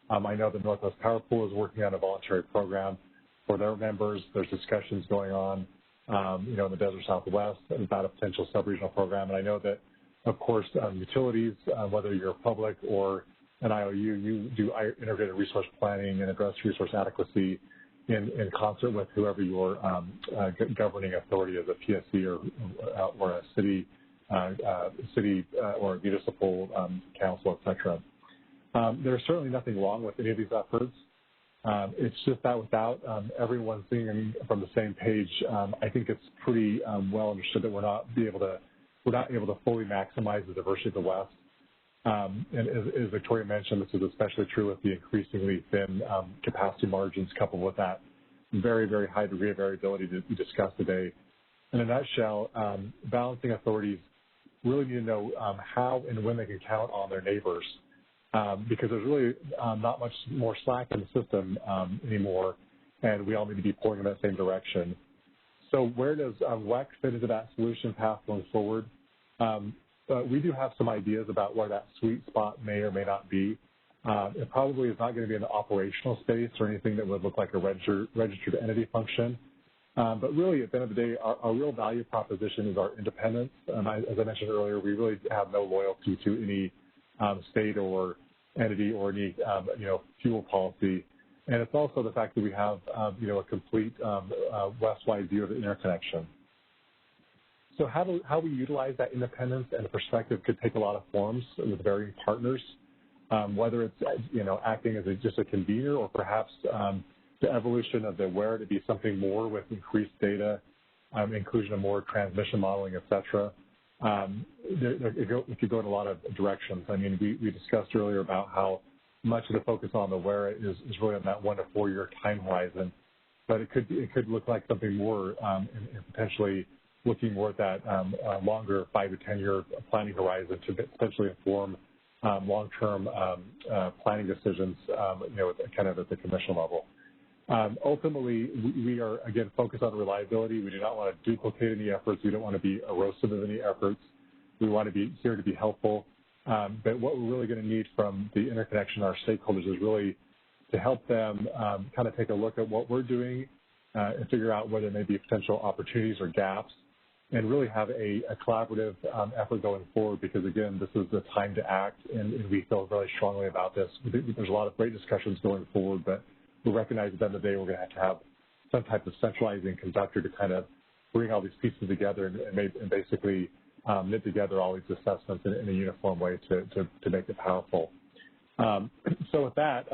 I know the Northwest Power Pool is working on a voluntary program for their members. There's discussions going on, in the Desert Southwest about a potential sub-regional program. And I know that, of course, utilities, whether you're public or an IOU, you do integrated resource planning and address resource adequacy in concert with whoever your governing authority is, a PSC or a city or municipal council, et cetera. There's certainly nothing wrong with any of these efforts. It's just that without everyone singing from the same page, I think it's pretty well understood that we're not able to fully maximize the diversity of the West. And as Victoria mentioned, this is especially true with the increasingly thin capacity margins coupled with that very, very high degree of variability that we discussed today. In a nutshell, balancing authorities really need to know how and when they can count on their neighbors. Because there's really not much more slack in the system anymore, and we all need to be pulling in that same direction. So where does WEC fit into that solution path going forward? We do have some ideas about where that sweet spot may or may not be. It probably is not going to be in the operational space or anything that would look like a registered entity function. But really, at the end of the day, our real value proposition is our independence. As I mentioned earlier, we really have no loyalty to any state or entity or any fuel policy, and it's also the fact that we have a complete west-wide view of the interconnection. So how we utilize that independence and perspective could take a lot of forms with varying partners, whether it's acting as just a convener or perhaps the evolution of the WERA to be something more with increased data, inclusion of more transmission modeling, et cetera. It could go in a lot of directions. I mean, we discussed earlier about how much of the focus on the WERA is really on that 1 to 4 year time horizon, but it could look like something more and potentially looking more at that longer 5 to 10-year planning horizon to potentially inform long-term planning decisions, kind of at the commission level. Ultimately, we are, again, focused on reliability. We do not want to duplicate any efforts. We don't want to be erosive of any efforts. We want to be here to be helpful. But what we're really going to need from the interconnection, our stakeholders, is really to help them kind of take a look at what we're doing and figure out whether there may be potential opportunities or gaps, and really have a collaborative effort going forward, because, again, this is the time to act, and we feel really strongly about this. There's a lot of great discussions going forward, but we recognize at the end of the day we're going to have some type of centralizing conductor to kind of bring all these pieces together and basically knit together all these assessments in a uniform way to make it powerful. So with that,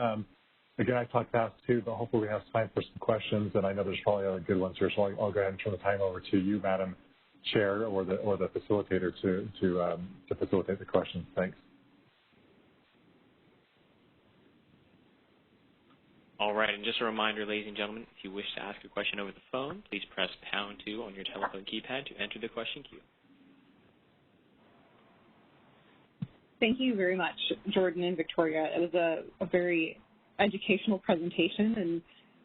again, I talked fast too, but hopefully we have time for some questions, and I know there's probably other good ones here, so I'll go ahead and turn the time over to you, Madam Chair, or the facilitator to facilitate the questions. Thanks. All right, and just a reminder, ladies and gentlemen, if you wish to ask a question over the phone, please press #2 on your telephone keypad to enter the question queue. Thank you very much, Jordan and Victoria. It was a very educational presentation,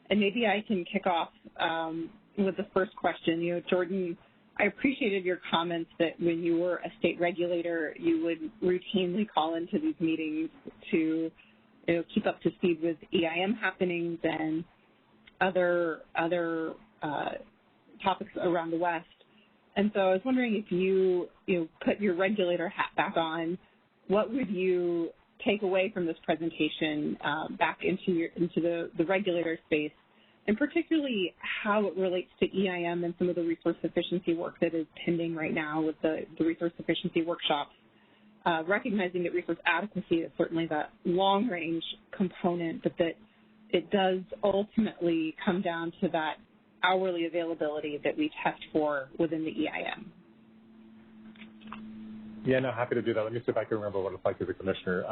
and maybe I can kick off with the first question. Jordan, I appreciated your comments that when you were a state regulator, you would routinely call into these meetings to keep up to speed with EIM happenings and other topics around the West. And so I was wondering if you put your regulator hat back on, what would you take away from this presentation back into the regulator space, and particularly how it relates to EIM and some of the resource efficiency work that is pending right now with the resource efficiency workshops, recognizing that resource adequacy is certainly that long-range component, but that it does ultimately come down to that hourly availability that we test for within the EIM. Yeah, no, happy to do that. Let me see if I can remember what it's like as a commissioner.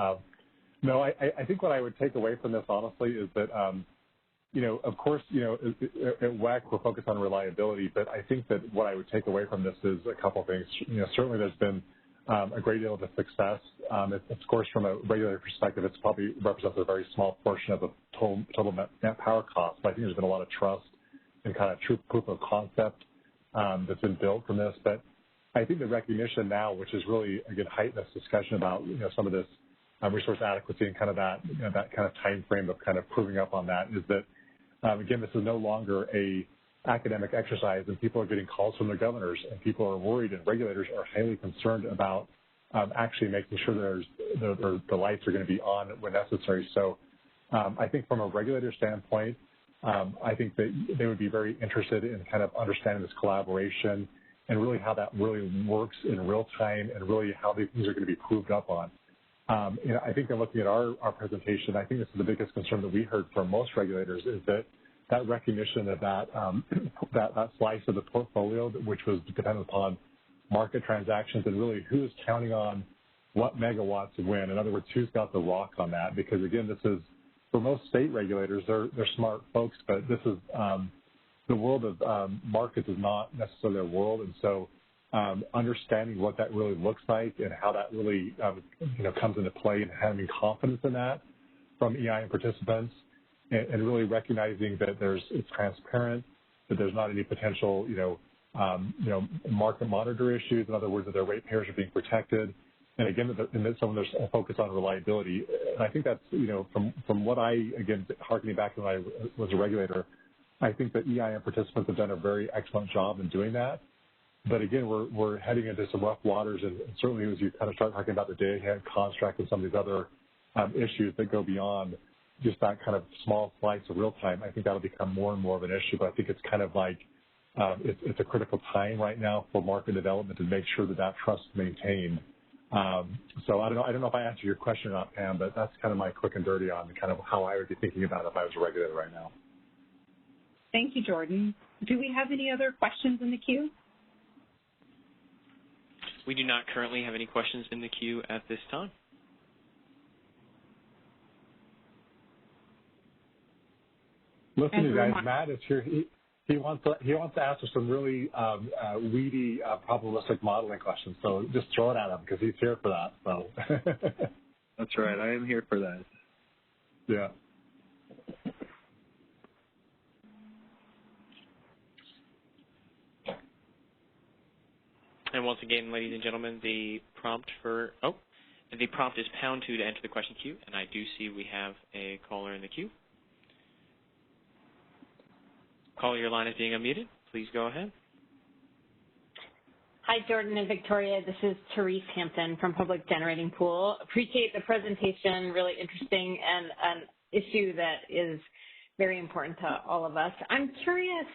No, I think what I would take away from this, honestly, is that, of course, at WEC, we're focused on reliability, but I think that what I would take away from this is a couple of things. Certainly there's been a great deal of success. Of course, from a regulator perspective, it probably represents a very small portion of the total net power cost, but I think there's been a lot of trust and kind of true proof of concept that's been built from this. But I think the recognition now, which is really, again, heightened this discussion about, some of this resource adequacy and kind of that, that kind of time frame of kind of proving up on that, is that, again, this is no longer a academic exercise, and people are getting calls from their governors, and people are worried, and regulators are highly concerned about actually making sure the lights are going to be on when necessary. So I think from a regulator standpoint, I think that they would be very interested in kind of understanding this collaboration and really how that really works in real time, and really how these things are going to be proved up on. I think in looking at our presentation, I think this is the biggest concern that we heard from most regulators, is that recognition of that slice of the portfolio, which was dependent upon market transactions, and really who's counting on what megawatts when. In other words, who's got the rock on that? Because, again, this is, for most state regulators, they're smart folks, but this is the world of markets is not necessarily their world, and so understanding what that really looks like and how that really comes into play, and having confidence in that from EIM participants, and really recognizing that it's transparent, that there's not any potential market monitor issues. In other words, that their ratepayers are being protected, and again, that some of there's a focus on reliability. And I think that's from what I, again, harkening back to when I was a regulator, I think that EIM participants have done a very excellent job in doing that. But again, we're heading into some rough waters, and certainly as you kind of start talking about the day-ahead construct and some of these other issues that go beyond just that kind of small slice of real time, I think that'll become more and more of an issue. But I think it's kind of like it's a critical time right now for market development to make sure that trust is maintained. So I don't know if I answered your question or not, Pam, but that's kind of my quick and dirty on kind of how I would be thinking about it if I was a regulator right now. Thank you, Jordan. Do we have any other questions in the queue? We do not currently have any questions in the queue at this time. Listen, you guys, Matt is here. He wants to answer some really weedy probabilistic modeling questions. So just throw it at him because he's here for that. So. That's right. I am here for that. Yeah. And once again, ladies and gentlemen, the prompt is #2 to enter the question queue, and I do see we have a caller in the queue. Caller, your line is being unmuted. Please go ahead. Hi, Jordan and Victoria. This is Therese Hampton from Public Generating Pool. Appreciate the presentation, really interesting, and an issue that is very important to all of us. I'm curious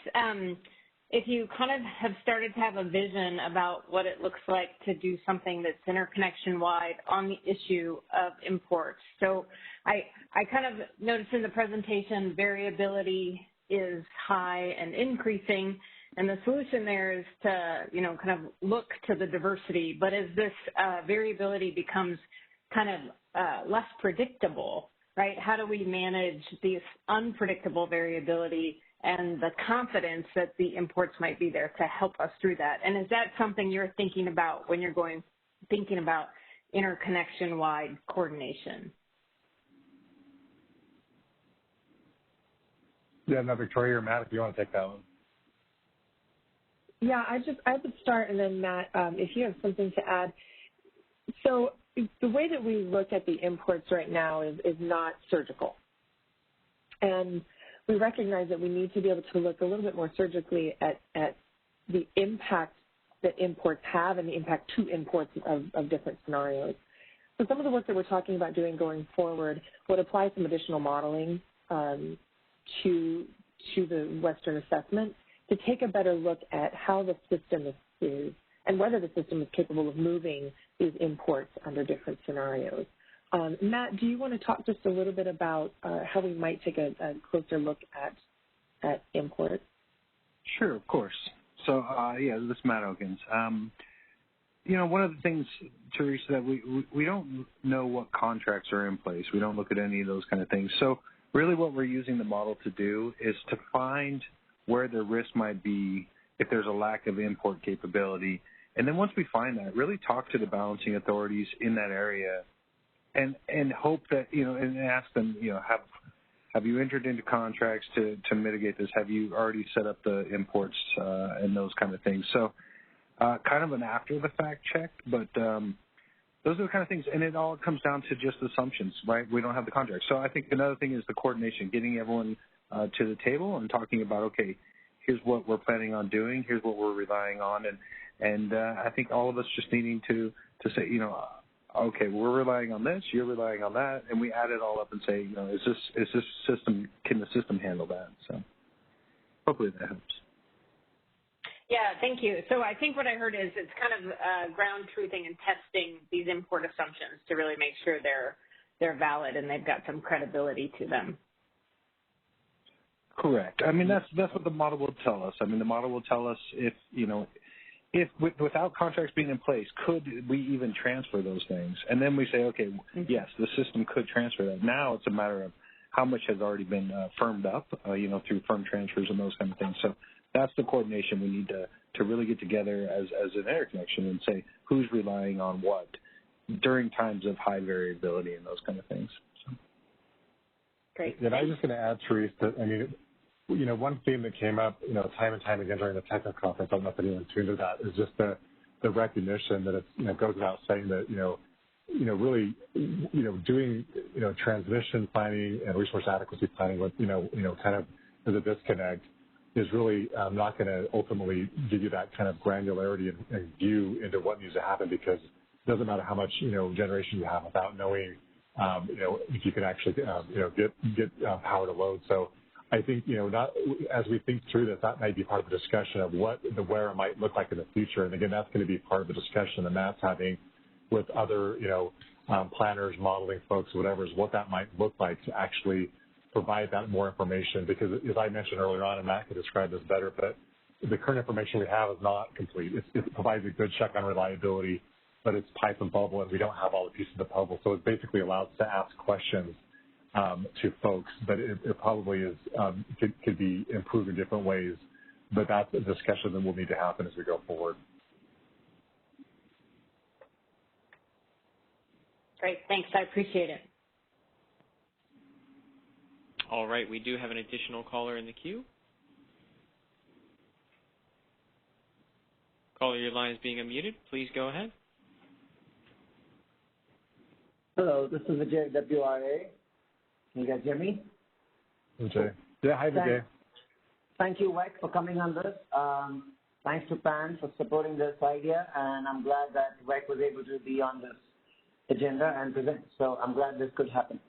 if you kind of have started to have a vision about what it looks like to do something that's interconnection-wide on the issue of imports. So I kind of noticed in the presentation variability is high and increasing, and the solution there is to, kind of look to the diversity. But as this variability becomes kind of less predictable, right, how do we manage this unpredictable variability and the confidence that the imports might be there to help us through that? And is that something you're thinking about when you're thinking about interconnection-wide coordination? Yeah, no, Victoria or Matt, if you want to take that one. Yeah, I would start, and then Matt, if you have something to add. So the way that we look at the imports right now is not surgical. And we recognize that we need to be able to look a little bit more surgically at the impact that imports have and the impact to imports of different scenarios. So some of the work that we're talking about doing going forward would apply some additional modeling to the Western assessment to take a better look at how the system is and whether the system is capable of moving these imports under different scenarios. Matt, do you want to talk just a little bit about how we might take a closer look at imports? Sure, of course. So, this is Matt Okins. One of the things, Teresa, that we don't know what contracts are in place. We don't look at any of those kind of things. So really what we're using the model to do is to find where the risk might be if there's a lack of import capability. And then once we find that, really talk to the balancing authorities in that area and hope that, and ask them, have you entered into contracts to mitigate this? Have you already set up the imports and those kind of things? So kind of an after-the-fact check, but those are the kind of things, and it all comes down to just assumptions, right? We don't have the contract. So I think another thing is the coordination, getting everyone to the table and talking about, okay, here's what we're planning on doing, here's what we're relying on, and I think all of us just needing to say, okay, we're relying on this, you're relying on that, and we add it all up and say, is this system, can the system handle that? So hopefully that helps. Yeah, thank you. So I think what I heard is it's kind of ground truthing and testing these import assumptions to really make sure they're valid and they've got some credibility to them. Correct. I mean, that's what the model will tell us. I mean, the model will tell us if without contracts being in place, could we even transfer those things? And then we say, okay, yes, the system could transfer that. Now it's a matter of how much has already been firmed up, through firm transfers and those kind of things. So that's the coordination we need to really get together as an interconnection and say who's relying on what during times of high variability and those kind of things. So. Great. Yeah, I was just going to add, Therese, that, I mean, one theme that came up, time and time again during the technical conference, I don't know if anyone tuned to that, is just the recognition that it goes without saying that, really, doing, transmission planning and resource adequacy planning with, kind of as a disconnect is really not going to ultimately give you that kind of granularity and view into what needs to happen, because it doesn't matter how much, generation you have without knowing, if you can actually, get power to load. So I think, as we think through this, that might be part of the discussion of what the where it might look like in the future. And again, that's going to be part of the discussion that Matt's having with other, planners, modeling folks, whatever, is what that might look like to actually provide that more information. Because as I mentioned earlier on, and Matt can describe this better, but the current information we have is not complete. It provides a good check on reliability, but it's pipe and bubble, and we don't have all the pieces of the puzzle. So it basically allows us to ask questions to folks, but it probably is could be improved in different ways but that's a discussion that will need to happen as we go forward. Great, thanks. I appreciate it. All right, we do have an additional caller in the queue. Caller, your line is being unmuted. Please go ahead. Hello, this is Vijay, WRA. Can you guys hear me? Vijay. Yeah, hi, Vijay. Thank you, WEC, for coming on this. Thanks to PAN for supporting this idea, and I'm glad that WEC was able to be on this agenda and present. So I'm glad this could happen.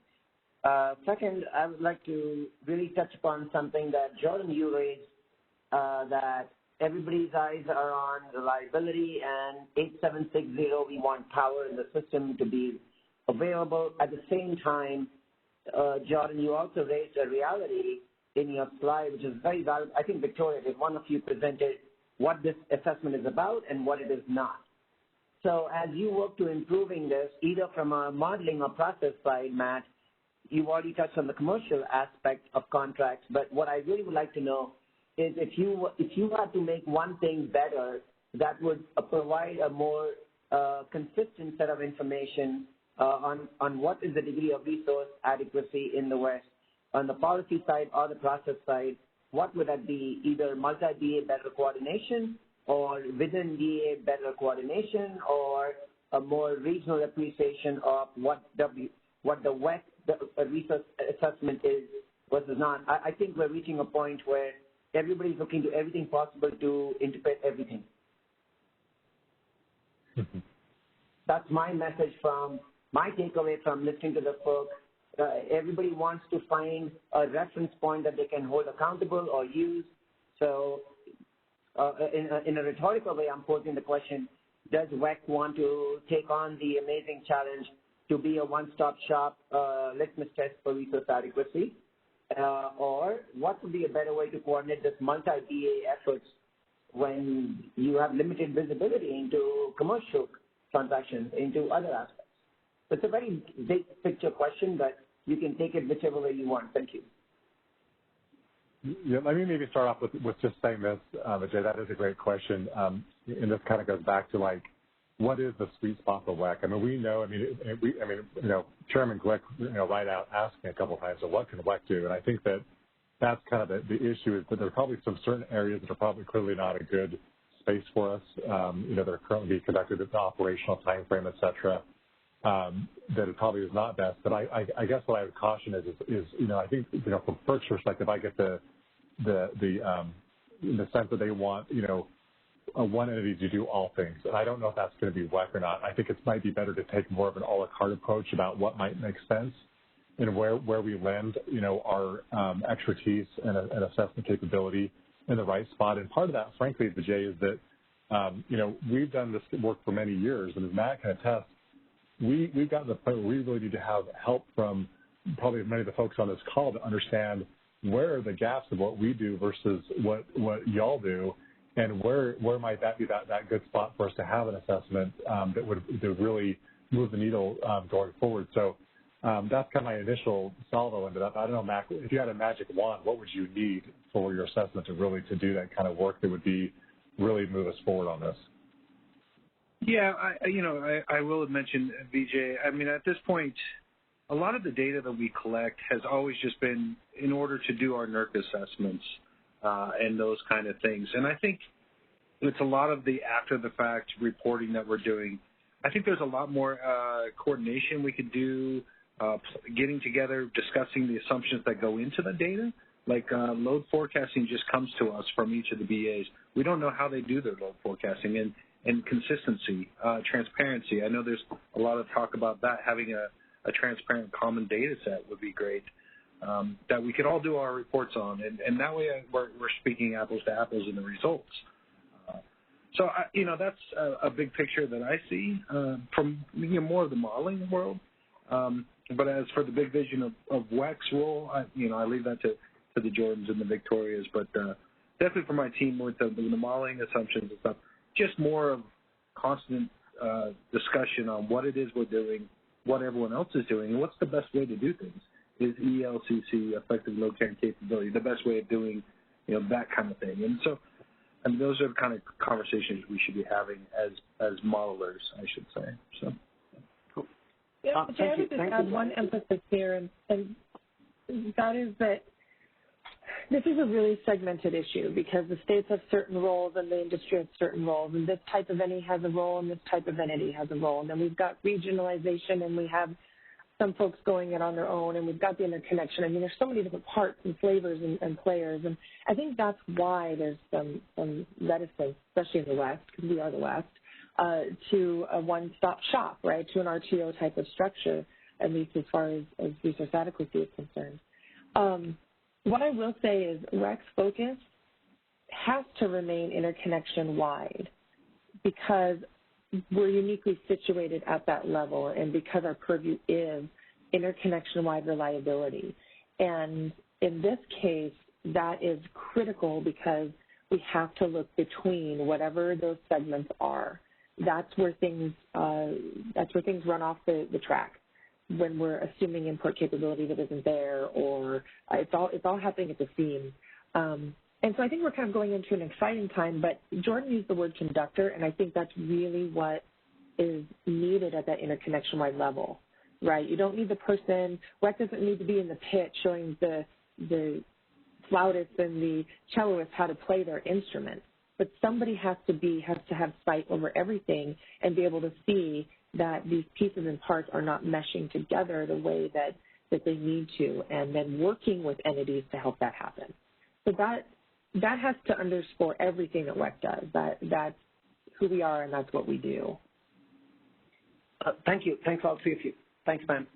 Second, I would like to really touch upon something that Jordan, you raised, that everybody's eyes are on reliability, and 8760, we want power in the system to be available. At the same time, Jordan, you also raised a reality in your slide, which is very valuable. I think Victoria did. One of you presented what this assessment is about and what it is not. So as you work to improving this, either from a modeling or process side, Matt, you've already touched on the commercial aspect of contracts, but what I really would like to know is if you had to make one thing better that would provide a more consistent set of information on what is the degree of resource adequacy in the West, on the policy side or the process side, what would that be? Either multi-DA better coordination, or within DA better coordination, or a more regional appreciation of what the West resource assessment is versus not. I think we're reaching a point where everybody's looking to everything possible to interpret everything. That's my message from my takeaway from listening to the folks. Everybody wants to find a reference point that they can hold accountable or use. So in a rhetorical way, I'm posing the question, does WEC want to take on the amazing challenge to be a one-stop shop litmus test for resource adequacy? Or what would be a better way to coordinate this multi-DA efforts when you have limited visibility into commercial transactions, into other aspects? It's a very big picture question, but you can take it whichever way you want. Thank you. Yeah, let me maybe start off with just saying this, Vijay. That is a great question, and this kind of goes back to like, what is the sweet spot for WEC? I mean, we know. Chairman Glick, right out asked me a couple of times, so what can WEC do? And I think that's kind of the issue is that there are probably some certain areas that are probably clearly not a good space for us. That are currently being conducted at the operational time frame, et cetera. That it probably is not best. But I guess what I would caution is I think from FERC's perspective, I get the sense that they want one entity to do all things. And I don't know if that's going to be WEC or not. I think it might be better to take more of an a la carte approach about what might make sense and where we lend our expertise and assessment capability in the right spot. And part of that, frankly, Vijay, is that we've done this work for many years, and as Matt can attest, we've gotten to the point where we really need to have help from probably many of the folks on this call to understand where are the gaps of what we do versus what y'all do, and where might that be that good spot for us to have an assessment that would really move the needle going forward. So that's kind of my initial salvo into that. I don't know, Mac, if you had a magic wand, what would you need for your assessment to do that kind of work that would be really move us forward on this? Yeah, I will have mentioned, Vijay, I mean, at this point, a lot of the data that we collect has always just been in order to do our NERC assessments and those kind of things. And I think it's a lot of the after-the-fact reporting that we're doing. I think there's a lot more coordination we could do, getting together, discussing the assumptions that go into the data. Like load forecasting just comes to us from each of the BAs. We don't know how they do their load forecasting. And consistency, transparency. I know there's a lot of talk about that. Having a transparent common data set would be great that we could all do our reports on. And that way we're speaking apples to apples in the results. So that's a big picture that I see from more of the modeling world. But as for the big vision of WEC's role, I leave that to the Jordans and the Victorias. But definitely for my team with the modeling assumptions and stuff, just more of constant discussion on what it is we're doing, what everyone else is doing, and what's the best way to do things. Is ELCC, effective load carrying capability, the best way of doing, that kind of thing? And so And those are the kind of conversations we should be having as modelers, I should say. So, cool. Yeah, I would just add one emphasis here, and that is that this is a really segmented issue because the states have certain roles and the industry has certain roles, and this type of entity has a role and this type of entity has a role. And then we've got regionalization and we have some folks going it on their own, and we've got the interconnection. I mean, there's so many different parts and flavors and players, and I think that's why there's some reticence, especially in the West, because we are the West, to a one-stop shop, right, to an RTO type of structure, at least as far as resource adequacy is concerned. What I will say is WEC's focus has to remain interconnection-wide because we're uniquely situated at that level and because our purview is interconnection-wide reliability. And in this case, that is critical because we have to look between whatever those segments are. That's where things run off the track when we're assuming import capability that isn't there, or it's all happening at the seams. And so I think we're kind of going into an exciting time, but Jordan used the word conductor, and I think that's really what is needed at that interconnection-wide level, right? You don't need the person, WEC doesn't need to be in the pit showing the flautists and the celloists how to play their instruments, but somebody has to have sight over everything and be able to see that these pieces and parts are not meshing together the way that they need to, and then working with entities to help that happen. So that has to underscore everything that WEC does. That's who we are and that's what we do. Thank you. Thanks, all three of you. Thanks, Pam.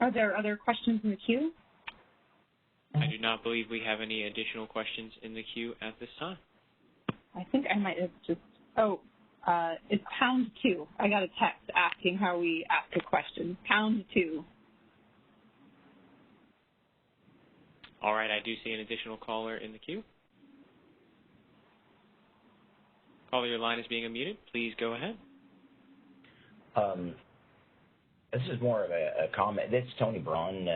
Are there other questions in the queue? I do not believe we have any additional questions in the queue at this time. I think I might have just, it's #2. I got a text asking how we ask a question. #2. All right, I do see an additional caller in the queue. Caller, your line is being unmuted. Please go ahead. This is more of a comment. This is Tony Braun.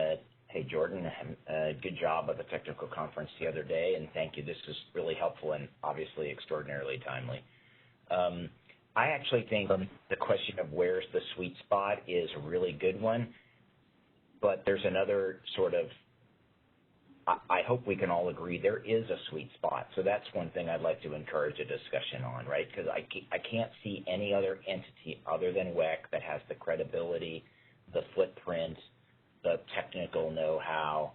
Hey, Jordan, good job at the technical conference the other day, and thank you. This is really helpful and obviously extraordinarily timely. I actually think the question of where's the sweet spot is a really good one, but there's another sort of, I hope we can all agree there is a sweet spot. So that's one thing I'd like to encourage a discussion on, right? Because I can't see any other entity other than WEC that has the credibility, the footprint, the technical know-how,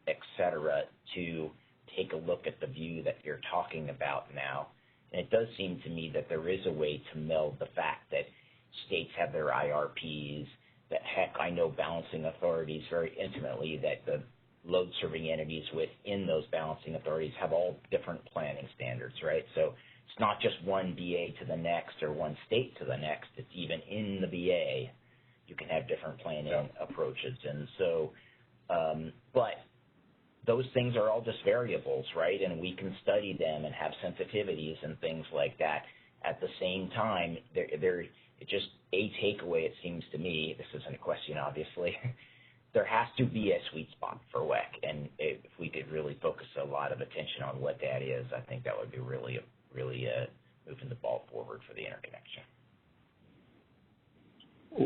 et cetera, to take a look at the view that you're talking about now. And it does seem to me that there is a way to meld the fact that states have their IRPs, that heck, I know balancing authorities very intimately, that the load serving entities within those balancing authorities have all different planning standards, right? So it's not just one BA to the next or one state to the next. It's even in the BA, you can have different planning approaches. And so, but those things are all just variables, right? And we can study them and have sensitivities and things like that. At the same time, it's just a takeaway, it seems to me, this isn't a question, obviously, there has to be a sweet spot for WEC, and if we could really focus a lot of attention on what that is, I think that would be really moving the ball forward for the interconnection.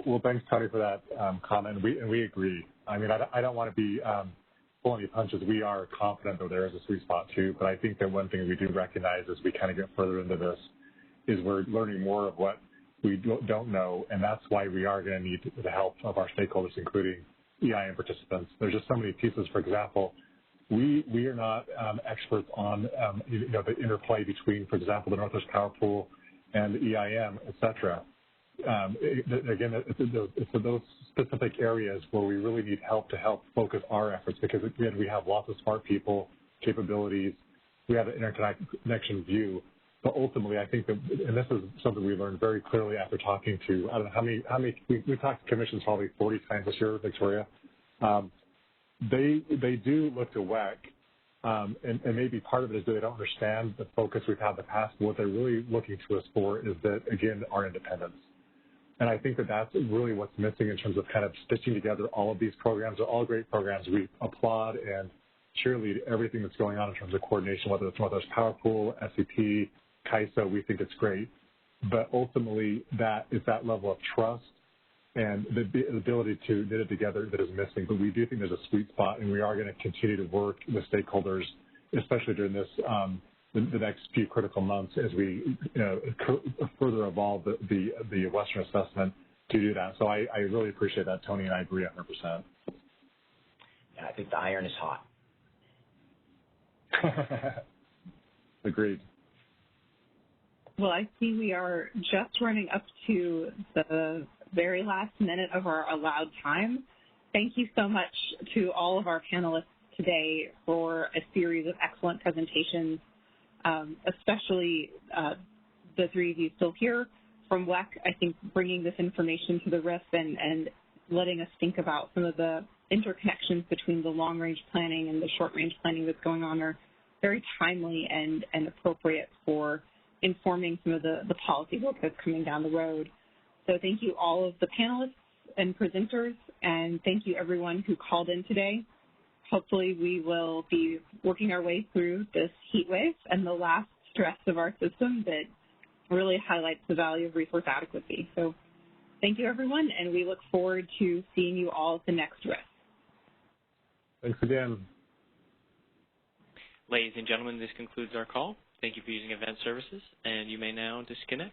Well, thanks, Tony, for that comment. We agree. I mean, I don't want to be pulling any punches. We are confident that there is a sweet spot too, but I think that one thing we do recognize as we kind of get further into this is we're learning more of what we don't know, and that's why we are going to need the help of our stakeholders, including EIM participants. There's just so many pieces. For example, we are not experts on the interplay between, for example, the Northwest Power Pool and the EIM, et cetera. Again, it's those specific areas where we really need help to help focus our efforts, because again, we have lots of smart people, capabilities, we have an interconnection view. But ultimately, I think that, and this is something we learned very clearly after talking to, I don't know how many we talked to commissions probably 40 times this year, Victoria. They do look to WEC, and maybe part of it is that they don't understand the focus we've had in the past. But what they're really looking to us for is that, again, our independence. And I think that that's really what's missing in terms of kind of stitching together all of these programs. They're all great programs. We applaud and cheerlead everything that's going on in terms of coordination, whether it's Northwest Power Pool, SEP, CAISO. We think it's great. But ultimately, that is that level of trust and the ability to knit it together that is missing. But we do think there's a sweet spot, and we are going to continue to work with stakeholders, especially during this the next few critical months as we further evolve the Western assessment to do that. So I really appreciate that, Tony, and I agree 100%. Yeah, I think the iron is hot. Agreed. Well, I see we are just running up to the very last minute of our allowed time. Thank you so much to all of our panelists today for a series of excellent presentations, especially the three of you still here from WEC. I think bringing this information to the RIF and letting us think about some of the interconnections between the long-range planning and the short-range planning that's going on are very timely and appropriate for informing some of the policy work that's coming down the road. So thank you all of the panelists and presenters, and thank you everyone who called in today. Hopefully we will be working our way through this heat wave and the last stress of our system that really highlights the value of resource adequacy. So thank you everyone, and we look forward to seeing you all at the next RIF. Thanks again. Ladies and gentlemen, this concludes our call. Thank you for using Event Services, and you may now disconnect.